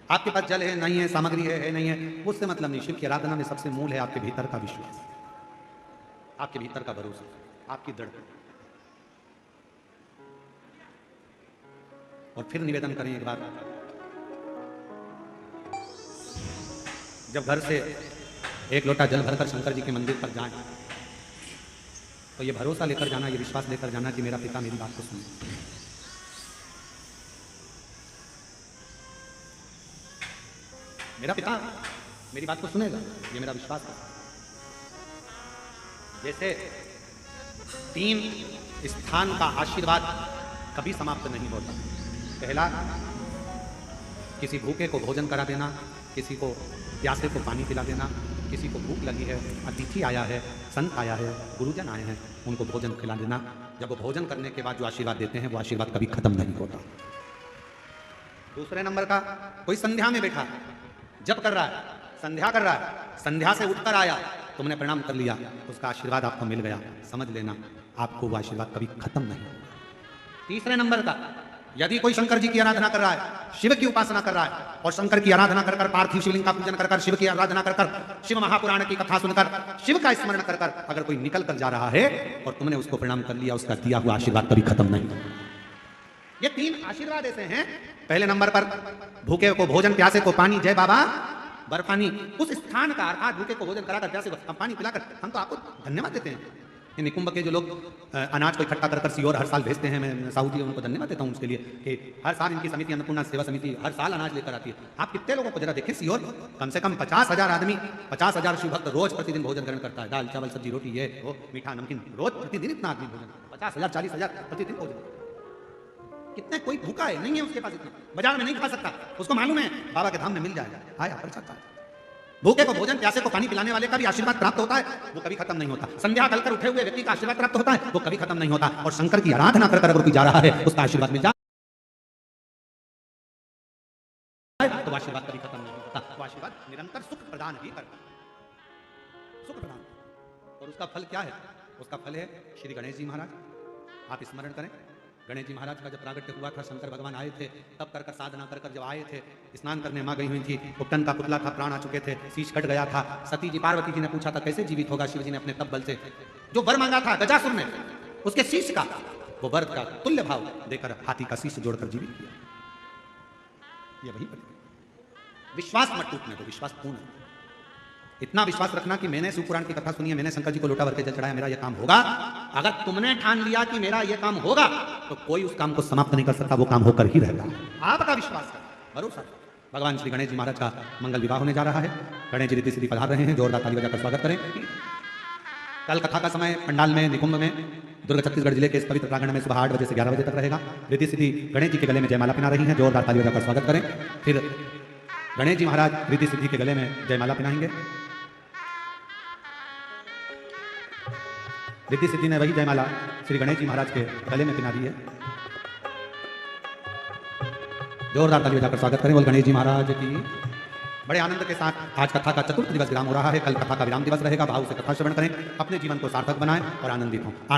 आपके पास जल है नहीं है, सामग्री है नहीं है, उससे मतलब नहीं। शिव की आराधना में सबसे मूल है आपके भीतर का विश्वास, आपके भीतर का भरोसा, आपकी दृढ़ता। और फिर निवेदन करें एक बार, जब घर से एक लोटा जल भरकर शंकर जी के मंदिर पर जाएं तो ये भरोसा लेकर जाना, ये विश्वास लेकर जाना कि मेरा पिता मेरी बात को सुने। मेरा पिता मेरी बात को सुनेगा, ये मेरा विश्वास है। जैसे 3 स्थान का आशीर्वाद कभी समाप्त नहीं होता। पहला, किसी भूखे को भोजन करा देना, किसी को प्यासे को पानी पिला देना, किसी को भूख लगी है, अतिथि आया है, संत आया है, गुरुजन आए हैं, उनको भोजन खिला देना। जब वो भोजन करने के बाद जो आशीर्वाद देते हैं वो आशीर्वाद कभी खत्म नहीं होता। दूसरे नंबर का, कोई संध्या में बैठा जप कर रहा है, संध्या कर रहा है, संध्या से उठकर आया, तुमने प्रणाम कर लिया, उसका आशीर्वाद आपको मिल गया, समझ लेना आपको वो आशीर्वाद कभी खत्म नहीं होगा। तीसरे नंबर का, यदि कोई शंकर जी की आराधना कर रहा है, शिव की उपासना कर रहा है, और शंकर की आराधना कर कर, पार्थिव शिवलिंग का पूजन कर कर, शिव की आराधना कर कर, शिव महापुराण की कथा सुनकर, शिव का स्मरण कर कर अगर कोई निकल कर जा रहा है और तुमने उसको प्रणाम कर लिया, उसका दिया हुआ आशीर्वाद कभी खत्म नहीं होगा। ये 3 आशीर्वाद ऐसे हैं। पहले नंबर पर, भूखे को भोजन, प्यासे को पानी, जय बाबा बर्फानी, उस स्थान का, अर्थात भूखे को भोजन कराकर, प्यासे को पानी पिलाकर हम तो आपको धन्यवाद देते हैं। ये निकुंभ के जो लोग अनाज को इकट्ठा कर कर सीओर हर साल भेजते हैं, मैं साउदी उनको धन्यवाद देता हूँ उसके लिए कि हर साल इनकी समिति, अन्नपूर्णा सेवा समिति हर साल अनाज लेकर आती है। आप कितने लोगों को जरा देखें, सीओर कम से कम 50,000 आदमी, 50,000 शिवभक्त रोज प्रतिदिन भोजन ग्रहण करता है। दाल चावल सब्जी रोटी ये वो मीठा नमकीन, रोज प्रतिदिन इतना आदमी भोजन, 50,000 40,000 प्रतिदिन भोजन। कितने, कोई भूखा है नहीं है उसके पास, इतना बाजार में नहीं खा सकता, उसको मालूम है बाबा के धाम में मिल जाएगा, आया पर सकता है। भूखे को भोजन, प्यासे को पानी पिलाने वाले का भी आशीर्वाद प्राप्त होता है, वो कभी खत्म नहीं होता। संध्या कलकर उठे हुए व्यक्ति का आशीर्वाद प्राप्त होता है, वो कभी खत्म नहीं होता। और शंकर की आराधना कर कर अगर कोई जा रहा है, उसका आशीर्वाद मिल जाए तो आशीर्वाद कभी खत्म नहीं होता। वो आशीर्वाद निरंतर सुख प्रदान ही करता है, सुख प्रदान। और उसका फल क्या है? उसका फल है श्री गणेश जी महाराज। आप स्मरण करें, गणेश जी महाराज का जब प्रागट्य हुआ था, शंकर भगवान आए थे, तब कर कर साधना कर कर जब आए थे, स्नान करने मां गई हुई थी, उपटन का पुतला था, प्राण आ चुके थे, शीश कट गया था। सती जी पार्वती जी ने पूछा था कैसे जीवित होगा, शिव जी ने अपने तप बल से जो वर मांगा था गजासुर ने, उसके शीश का, वो वर का तुल्य भाव देकर हाथी का शीश जोड़कर जीवित किया। ये वही विश्वास मत टूटने दो, विश्वास पूर्ण। इतना विश्वास रखना कि मैंने शिवपुराण की कथा सुनी है, मैंने शंकर जी को लोटा भर के जल चढ़ाया, मेरा यह काम होगा। अगर तुमने ठान लिया कि मेरा यह काम होगा, तो कोई उस काम को समाप्त नहीं कर सकता, वो काम होकर ही रहता है। आपका विश्वास है, भरोसा। भगवान श्री गणेश जी महाराज का मंगल विवाह होने जा रहा है। गणेश जी रिद्धि सिद्धि पधार रहे हैं, जोरदार ताली बजाकर स्वागत करें। कल कथा का समय पंडाल में निकुंभ में दुर्ग छत्तीसगढ़ जिले के इस पवित्र प्रांगण में सुबह 8 बजे से 11 बजे तक रहेगा। रिद्धि सिद्धि गणेश जी के गले में जयमाला पहना रही हैं, जोरदार ताली बजाकर स्वागत करें। फिर गणेश जी महाराज रिद्धि सिद्धि के गले में जयमाला पहनाएंगे। रिद्धि सिद्धि ने वही जयमाला श्री गणेश जी महाराज के गले में पहना दी है। जोरदार ताली बजाकर स्वागत करें बोल गणेश जी महाराज की। बड़े आनंद के साथ आज कथा का चतुर्थ दिवस विराम हो रहा है। कल कथा का विराम दिवस रहेगा। भाव से कथा श्रवण करें, अपने जीवन को सार्थक बनाएं और आनंदित हों।